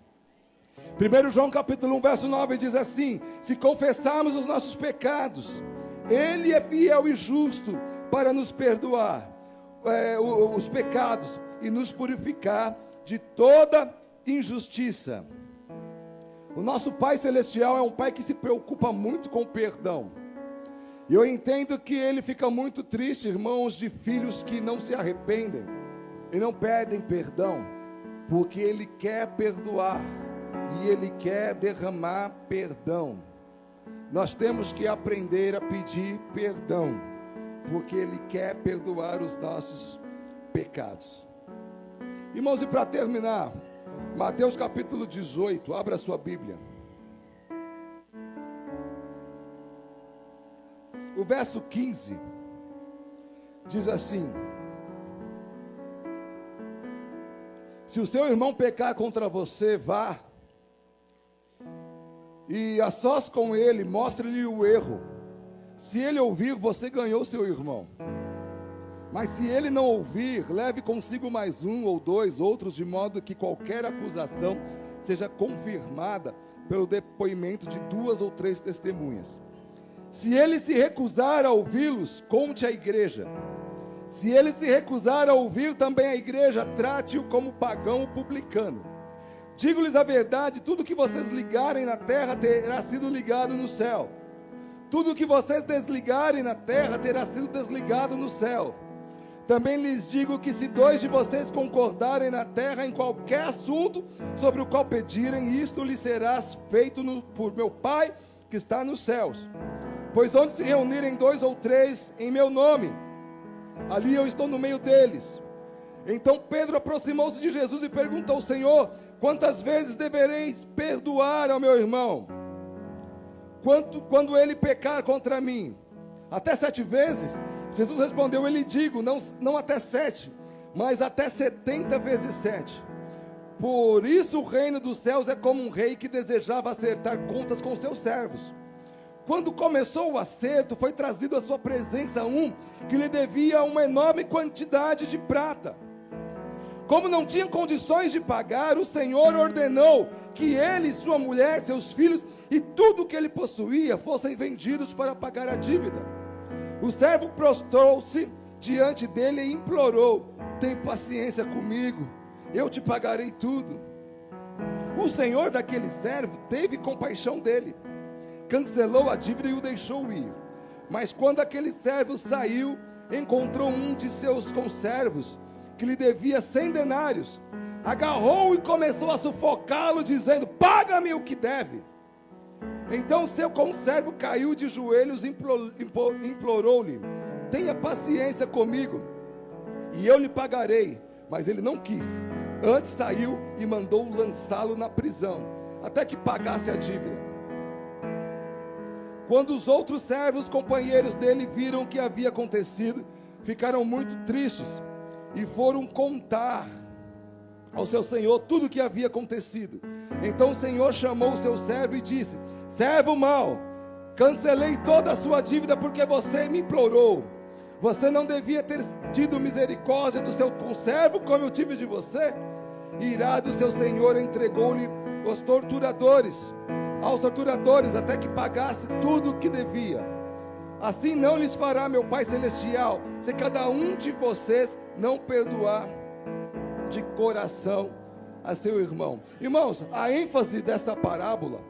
1 João capítulo 1, verso 9 diz assim: se confessarmos os nossos pecados, Ele é fiel e justo para nos perdoar os pecados e nos purificar de toda injustiça. O nosso Pai Celestial é um Pai que se preocupa muito com o perdão. E eu entendo que Ele fica muito triste, irmãos, de filhos que não se arrependem e não pedem perdão, porque Ele quer perdoar e Ele quer derramar perdão. Nós temos que aprender a pedir perdão, porque Ele quer perdoar os nossos pecados. Irmãos, e para terminar, Mateus capítulo 18, abra a sua Bíblia. o verso 15 diz assim: se o seu irmão pecar contra você, vá e a sós com ele, mostre-lhe o erro. Se ele ouvir, você ganhou seu irmão. Mas se ele não ouvir, leve consigo mais um ou dois outros, de modo que qualquer acusação seja confirmada pelo depoimento de 2 ou 3 testemunhas. Se ele se recusar a ouvi-los, conte à igreja. Se ele se recusar a ouvir também a igreja, trate-o como pagão ou publicano. Digo-lhes a verdade, tudo que vocês ligarem na terra terá sido ligado no céu. Tudo que vocês desligarem na terra terá sido desligado no céu. Também lhes digo que se 2 de vocês concordarem na terra em qualquer assunto sobre o qual pedirem, isto lhes será feito por meu Pai que está nos céus. Pois onde se reunirem 2 ou 3 em meu nome, ali eu estou no meio deles. Então Pedro aproximou-se de Jesus e perguntou: Senhor, quantas vezes devereis perdoar ao meu irmão, quando ele pecar contra mim? Até 7 vezes? Jesus respondeu: eu lhe digo, não até 7, mas até 70 vezes 7. Por isso o reino dos céus é como um rei que desejava acertar contas com seus servos. Quando começou o acerto, foi trazido à sua presença um que lhe devia uma enorme quantidade de prata. Como não tinha condições de pagar, o Senhor ordenou que ele, sua mulher, seus filhos e tudo o que ele possuía fossem vendidos para pagar a dívida. O servo prostrou-se diante dele e implorou: tem paciência comigo, eu te pagarei tudo. O senhor daquele servo teve compaixão dele, cancelou a dívida e o deixou ir. Mas quando aquele servo saiu, encontrou um de seus conservos que lhe devia 100 denários. Agarrou-o e começou a sufocá-lo, dizendo: paga-me o que deve. Então seu conservo caiu de joelhos e implorou-lhe: tenha paciência comigo e eu lhe pagarei. Mas ele não quis. Antes saiu e mandou lançá-lo na prisão, até que pagasse a dívida. Quando os outros servos, companheiros dele, viram o que havia acontecido, ficaram muito tristes e foram contar ao seu senhor tudo o que havia acontecido. Então o senhor chamou o seu servo e disse: servo mau, cancelei toda a sua dívida porque você me implorou. Você não devia ter tido misericórdia do seu conservo como eu tive de você? Irado, seu senhor entregou-lhe aos torturadores até que pagasse tudo o que devia. Assim não lhes fará meu Pai Celestial, se cada um de vocês não perdoar de coração a seu irmão. Irmãos, a ênfase dessa parábola,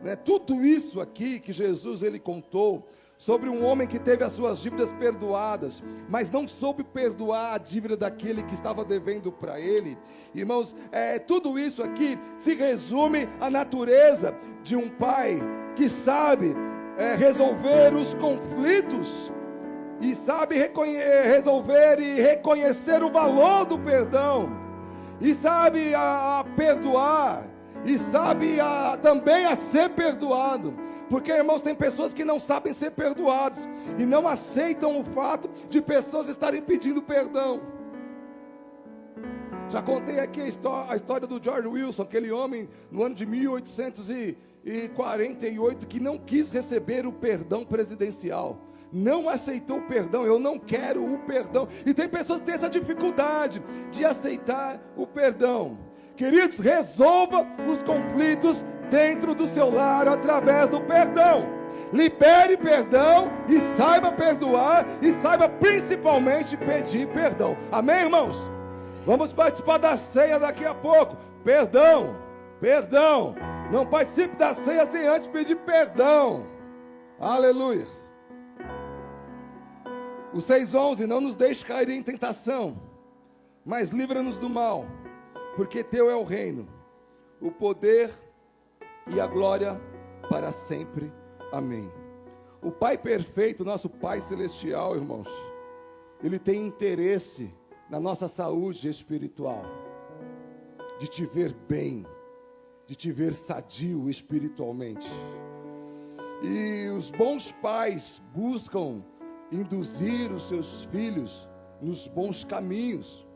né, tudo isso aqui que Jesus ele contou sobre um homem que teve as suas dívidas perdoadas, mas não soube perdoar a dívida daquele que estava devendo para ele. Irmãos, tudo isso aqui se resume à natureza de um pai que sabe resolver os conflitos e sabe resolver e reconhecer o valor do perdão, e sabe a perdoar, e sabe também a ser perdoado. Porque, irmãos, tem pessoas que não sabem ser perdoados e não aceitam o fato de pessoas estarem pedindo perdão. Já contei aqui a história do George Wilson, aquele homem no ano de 1848 que não quis receber o perdão presidencial. Não aceitou o perdão. Eu não quero o perdão. E tem pessoas que têm essa dificuldade de aceitar o perdão. Queridos, resolva os conflitos dentro do seu lar através do perdão. Libere perdão e saiba perdoar, e saiba principalmente pedir perdão. Amém, irmãos? Vamos participar da ceia daqui a pouco. Perdão, perdão. Não participe da ceia sem antes pedir perdão. Aleluia. O 6:11, não nos deixe cair em tentação, mas livra-nos do mal, porque teu é o reino, o poder e a glória para sempre. Amém. O Pai perfeito, nosso Pai celestial, irmãos, Ele tem interesse na nossa saúde espiritual, de te ver bem, de te ver sadio espiritualmente. E os bons pais buscam induzir os seus filhos nos bons caminhos.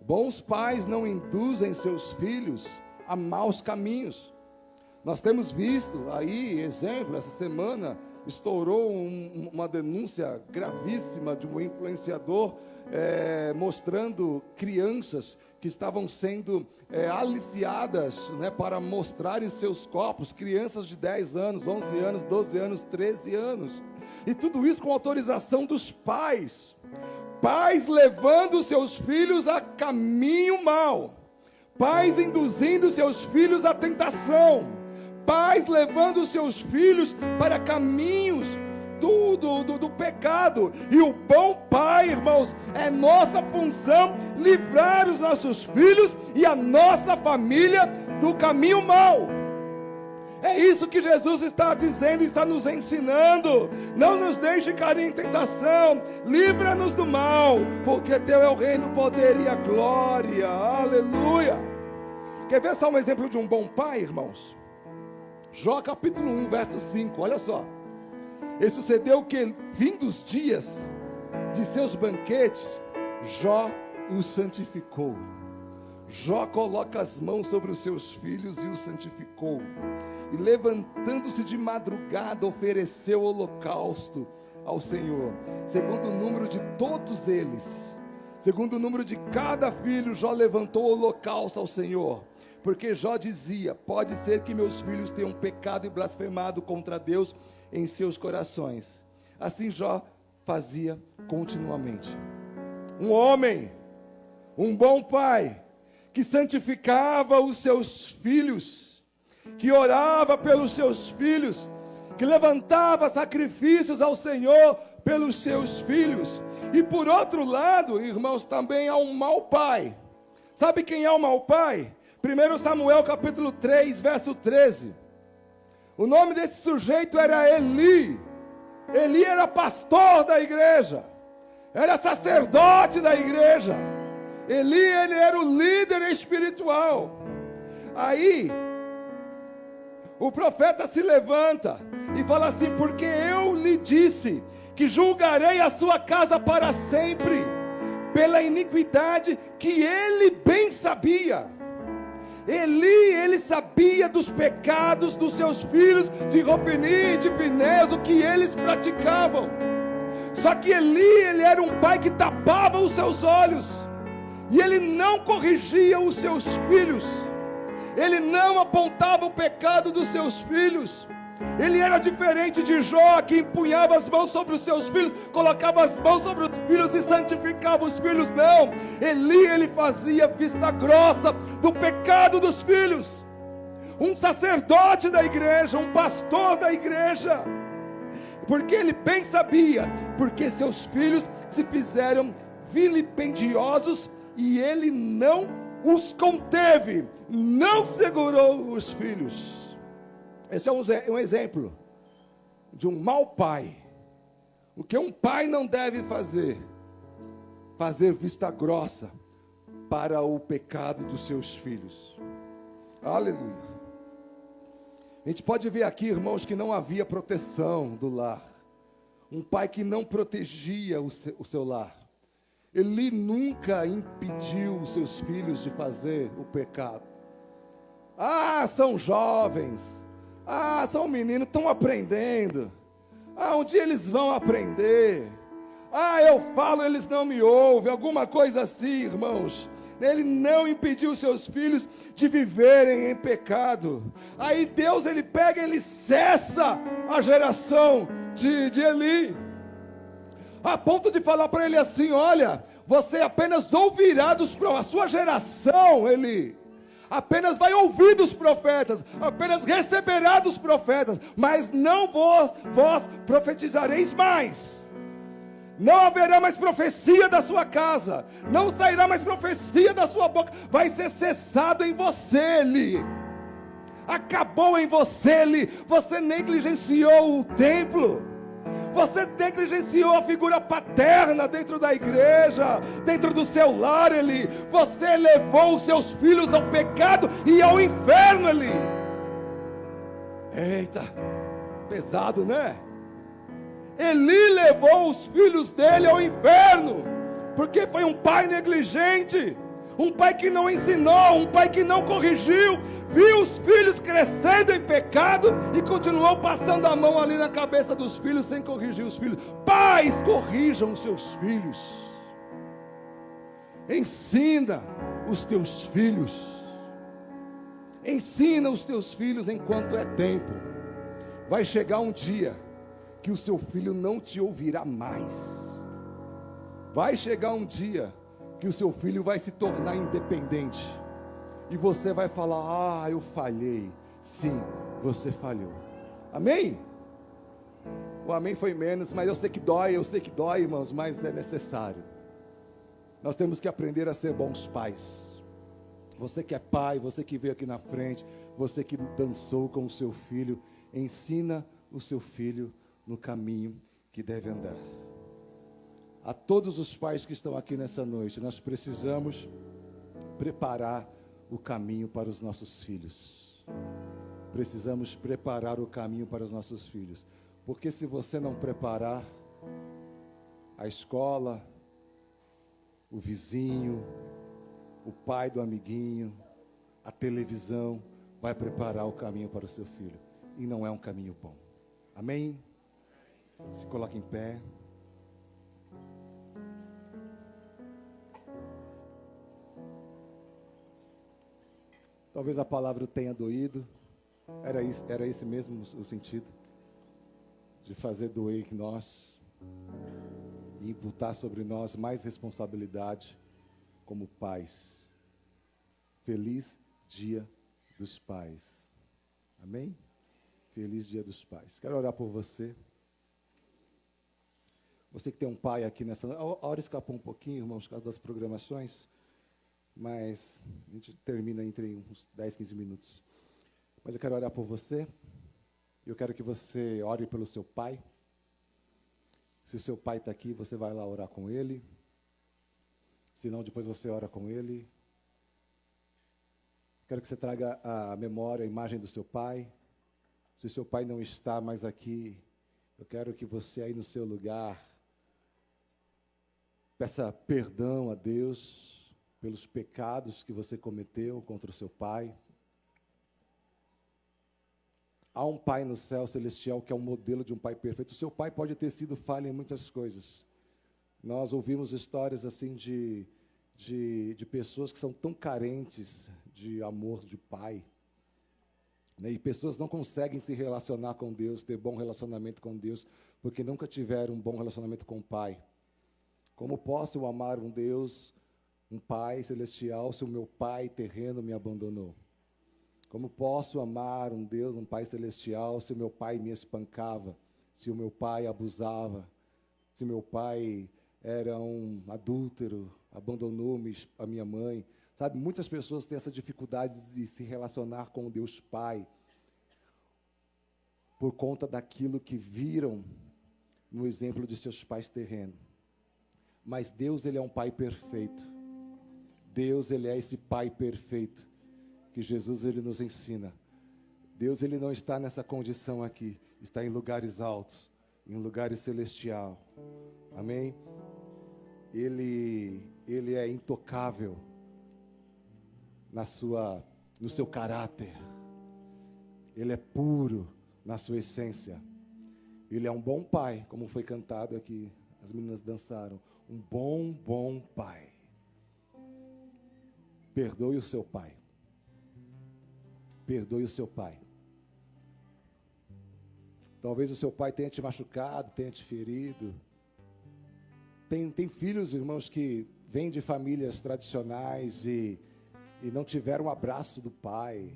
Bons pais não induzem seus filhos a maus caminhos. Nós temos visto aí, exemplo, essa semana estourou uma denúncia gravíssima de um influenciador mostrando crianças que estavam sendo aliciadas, né, para mostrarem seus corpos, crianças de 10 anos, 11 anos, 12 anos, 13 anos, e tudo isso com autorização dos pais. Pais levando seus filhos a caminho mau, pais induzindo seus filhos à tentação, pais levando seus filhos para caminhos do pecado. E o bom pai, irmãos, é nossa função livrar os nossos filhos e a nossa família do caminho mau. É isso que Jesus está dizendo, está nos ensinando. Não nos deixe cair em tentação, livra-nos do mal, porque teu é o reino, o poder e a glória. Aleluia. Quer ver só um exemplo de um bom pai, irmãos? Jó capítulo 1, verso 5, olha só. E sucedeu que, vindos os dias de seus banquetes, Jó os santificou. Jó coloca as mãos sobre os seus filhos e os santificou. E levantando-se de madrugada, ofereceu holocausto ao Senhor, segundo o número de todos eles. Segundo o número de cada filho, Jó levantou holocausto ao Senhor. Porque Jó dizia: pode ser que meus filhos tenham pecado e blasfemado contra Deus em seus corações. Assim Jó fazia continuamente. Um homem, um bom pai, que santificava os seus filhos, que orava pelos seus filhos, que levantava sacrifícios ao Senhor pelos seus filhos. E por outro lado, irmãos, também há um mau pai. Sabe quem é o mau pai? 1 Samuel capítulo 3, verso 13. O nome desse sujeito era Eli. Eli era pastor da igreja, era sacerdote da igreja. Eli, ele era o líder espiritual. Aí, o profeta se levanta e fala assim: porque eu lhe disse que julgarei a sua casa para sempre, pela iniquidade que ele bem sabia. Eli, ele sabia dos pecados dos seus filhos, de Ofni e de Finés, o que eles praticavam. Só que Eli, ele era um pai que tapava os seus olhos, e ele não corrigia os seus filhos, ele não apontava o pecado dos seus filhos. Ele era diferente de Jó, que empunhava as mãos sobre os seus filhos, colocava as mãos sobre os filhos e santificava os filhos. Não, Eli, ele fazia vista grossa do pecado dos filhos. Um sacerdote da igreja, um pastor da igreja, porque ele bem sabia, porque seus filhos se fizeram vilipendiosos e ele não os conteve, não segurou os filhos. Esse é um exemplo de um mau pai. O que um pai não deve fazer? Fazer vista grossa para o pecado dos seus filhos. Aleluia. A gente pode ver aqui, irmãos, que não havia proteção do lar. Um pai que não protegia o seu lar. Ele nunca impediu os seus filhos de fazer o pecado. Ah, são jovens. Ah, são meninos, estão aprendendo. Ah, um dia eles vão aprender. Ah, eu falo, eles não me ouvem. Alguma coisa assim, irmãos. Ele não impediu seus filhos de viverem em pecado. Aí Deus, ele pega, ele cessa a geração de Eli, a ponto de falar para ele assim: olha, você apenas ouvirá a sua geração, Eli, apenas vai ouvir dos profetas, apenas receberá dos profetas, mas não vós profetizareis mais. Não haverá mais profecia da sua casa, não sairá mais profecia da sua boca, vai ser cessado em você, Eli. Acabou em você, Eli. Você negligenciou o templo, você negligenciou a figura paterna dentro da igreja, dentro do seu lar, Eli. Você levou os seus filhos ao pecado e ao inferno, Eli. Eita, Pesado, né? Eli levou os filhos dele ao inferno, porque foi um pai negligente, um pai que não ensinou, um pai que não corrigiu, viu os filhos crescendo em pecado e continuou passando a mão ali na cabeça dos filhos sem corrigir os filhos. Pais, corrijam os seus filhos. Ensina os teus filhos. Ensina os teus filhos enquanto é tempo. Vai chegar um dia que o seu filho não te ouvirá mais. Vai chegar um dia que o seu filho vai se tornar independente. E você vai falar: eu falhei. Sim, você falhou. Amém? O amém foi menos, mas eu sei que dói, irmãos, mas é necessário. Nós temos que aprender a ser bons pais. Você que é pai, você que veio aqui na frente, você que dançou com o seu filho, ensina o seu filho no caminho que deve andar. A todos os pais que estão aqui nessa noite, nós precisamos preparar o caminho para os nossos filhos. Precisamos preparar o caminho para os nossos filhos. Porque se você não preparar, a escola, o vizinho, o pai do amiguinho, a televisão, vai preparar o caminho para o seu filho. E não é um caminho bom. Amém? Se coloque em pé. Talvez a palavra tenha doído. Era esse mesmo o sentido. De fazer doer em nós. E imputar sobre nós mais responsabilidade como pais. Feliz Dia dos Pais. Amém? Feliz Dia dos Pais. Quero orar por você. Você que tem um pai aqui nessa... A hora escapou um pouquinho, irmãos, por causa das programações. Mas a gente termina entre uns 10, 15 minutos. Mas eu quero orar por você. Eu quero que você ore pelo seu pai. Se o seu pai está aqui, você vai lá orar com ele. Se não, depois você ora com ele. Quero que você traga à memória a imagem do seu pai. Se o seu pai não está mais aqui, eu quero que você aí no seu lugar peça perdão a Deus pelos pecados que você cometeu contra o seu pai. Há um pai no céu celestial que é um modelo de um pai perfeito. O seu pai pode ter sido falho em muitas coisas. Nós ouvimos histórias assim de pessoas que são tão carentes de amor de pai, né? E pessoas não conseguem se relacionar com Deus, ter bom relacionamento com Deus, porque nunca tiveram um bom relacionamento com o pai. Como posso eu amar um Deus, um pai celestial, se o meu pai terreno me abandonou? Como posso amar um Deus, um pai celestial, se o meu pai me espancava, se o meu pai abusava, se o meu pai era um adúltero, abandonou-me a minha mãe? Sabe, muitas pessoas têm essa dificuldade de se relacionar com Deus Pai por conta daquilo que viram no exemplo de seus pais terrenos. Mas Deus, Ele é um Pai perfeito. Deus, Ele é esse Pai perfeito que Jesus, Ele nos ensina. Deus, Ele não está nessa condição aqui, está em lugares altos, em lugares celestial. Amém? Ele é intocável no seu caráter. Ele é puro na sua essência. Ele é um bom pai, como foi cantado aqui, as meninas dançaram. Um bom pai. Perdoe o seu pai. Perdoe o seu pai. Talvez o seu pai tenha te machucado, tenha te ferido. Tem filhos, irmãos, que vêm de famílias tradicionais e não tiveram um abraço do pai.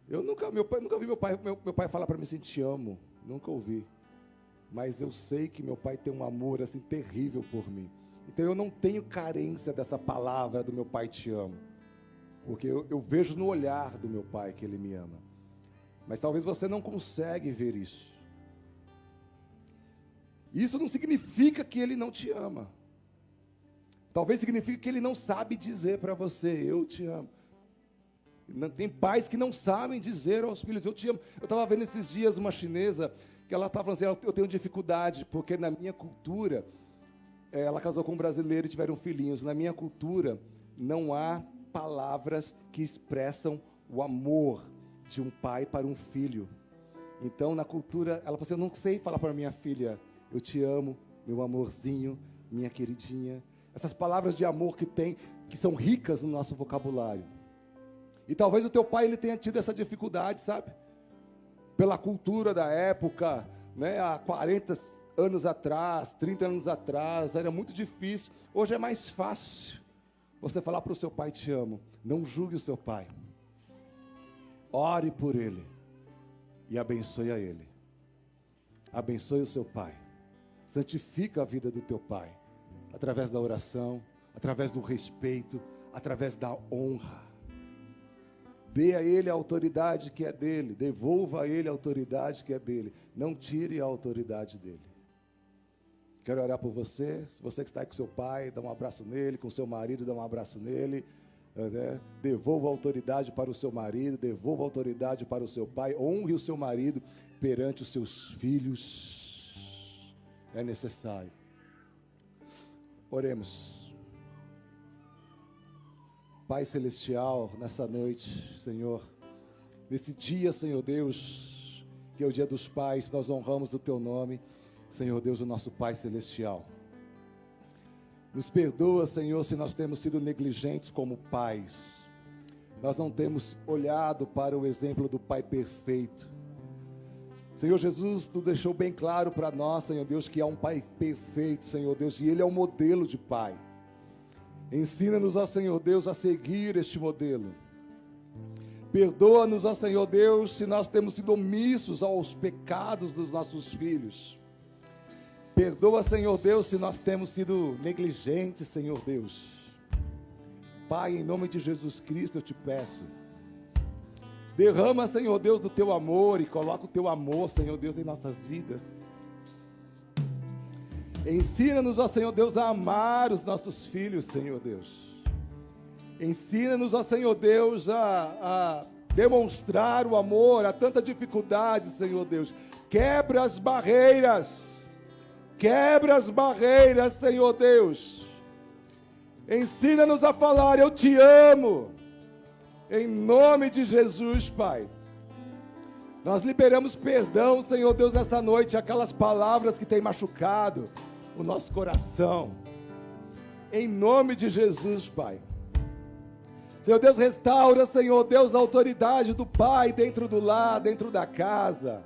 Nunca vi meu pai falar para mim assim: te amo. Nunca ouvi. Mas eu sei que meu pai tem um amor assim terrível por mim. Então eu não tenho carência dessa palavra do meu pai te amo. Porque eu vejo no olhar do meu pai que ele me ama. Mas talvez você não consegue ver isso. Isso não significa que ele não te ama. Talvez signifique que ele não sabe dizer para você: eu te amo. Tem pais que não sabem dizer aos filhos, eu te amo. Eu estava vendo esses dias uma chinesa, que ela estava falando assim, eu tenho dificuldade, porque na minha cultura, ela casou com um brasileiro e tiveram filhinhos. Na minha cultura, não há palavras que expressam o amor de um pai para um filho. Então, na cultura, ela falou assim, eu não sei falar para minha filha, eu te amo, meu amorzinho, minha queridinha. Essas palavras de amor que são ricas no nosso vocabulário. E talvez o teu pai ele tenha tido essa dificuldade, sabe? Pela cultura da época, né? Há 40 anos atrás, 30 anos atrás, era muito difícil. Hoje é mais fácil você falar para o seu pai, te amo. Não julgue o seu pai. Ore por ele e abençoe a ele. Abençoe o seu pai. Santifica a vida do teu pai, através da oração, através do respeito, através da honra. Dê a ele a autoridade que é dele, devolva a ele a autoridade que é dele. Não tire a autoridade dele. Quero orar por você. Se você que está aí com seu pai, dá um abraço nele, com seu marido, dá um abraço nele. Né? Devolva a autoridade para o seu marido, devolva a autoridade para o seu pai. Honre o seu marido perante os seus filhos. É necessário. Oremos. Pai Celestial, nessa noite, Senhor, nesse dia, Senhor Deus, que é o dia dos pais, nós honramos o Teu nome, Senhor Deus, o nosso Pai Celestial. Nos perdoa, Senhor, se nós temos sido negligentes como pais. Nós não temos olhado para o exemplo do Pai perfeito. Senhor Jesus, Tu deixou bem claro para nós, Senhor Deus, que há um Pai perfeito, Senhor Deus, e Ele é o modelo de Pai. Ensina-nos, ó Senhor Deus, a seguir este modelo. Perdoa-nos, ó Senhor Deus, se nós temos sido omissos aos pecados dos nossos filhos. Perdoa, Senhor Deus, se nós temos sido negligentes, Senhor Deus. Pai, em nome de Jesus Cristo eu te peço. Derrama, Senhor Deus, do Teu amor e coloca o Teu amor, Senhor Deus, em nossas vidas. Ensina-nos, ó Senhor Deus, a amar os nossos filhos, Senhor Deus. Ensina-nos, ó Senhor Deus, a demonstrar o amor. Há tanta dificuldade, Senhor Deus. Quebra as barreiras, Senhor Deus. Ensina-nos a falar, eu te amo. Em nome de Jesus, Pai. Nós liberamos perdão, Senhor Deus, nessa noite, aquelas palavras que têm machucado o nosso coração. Em nome de Jesus, Pai. Senhor Deus, restaura, Senhor Deus, a autoridade do Pai dentro do lar, dentro da casa.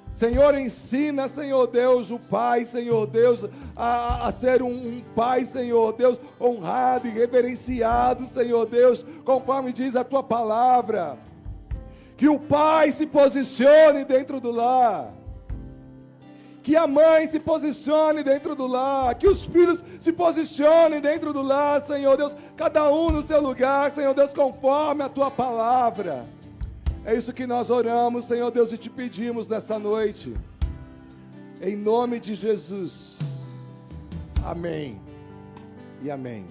Senhor, ensina, Senhor Deus, o Pai, Senhor Deus, a ser um Pai, Senhor Deus, honrado e reverenciado, Senhor Deus, conforme diz a Tua palavra. Que o pai se posicione dentro do lar. Que a mãe se posicione dentro do lar. Que os filhos se posicionem dentro do lar, Senhor Deus. Cada um no seu lugar, Senhor Deus, conforme a Tua palavra. É isso que nós oramos, Senhor Deus, e te pedimos nessa noite. Em nome de Jesus. Amém e amém.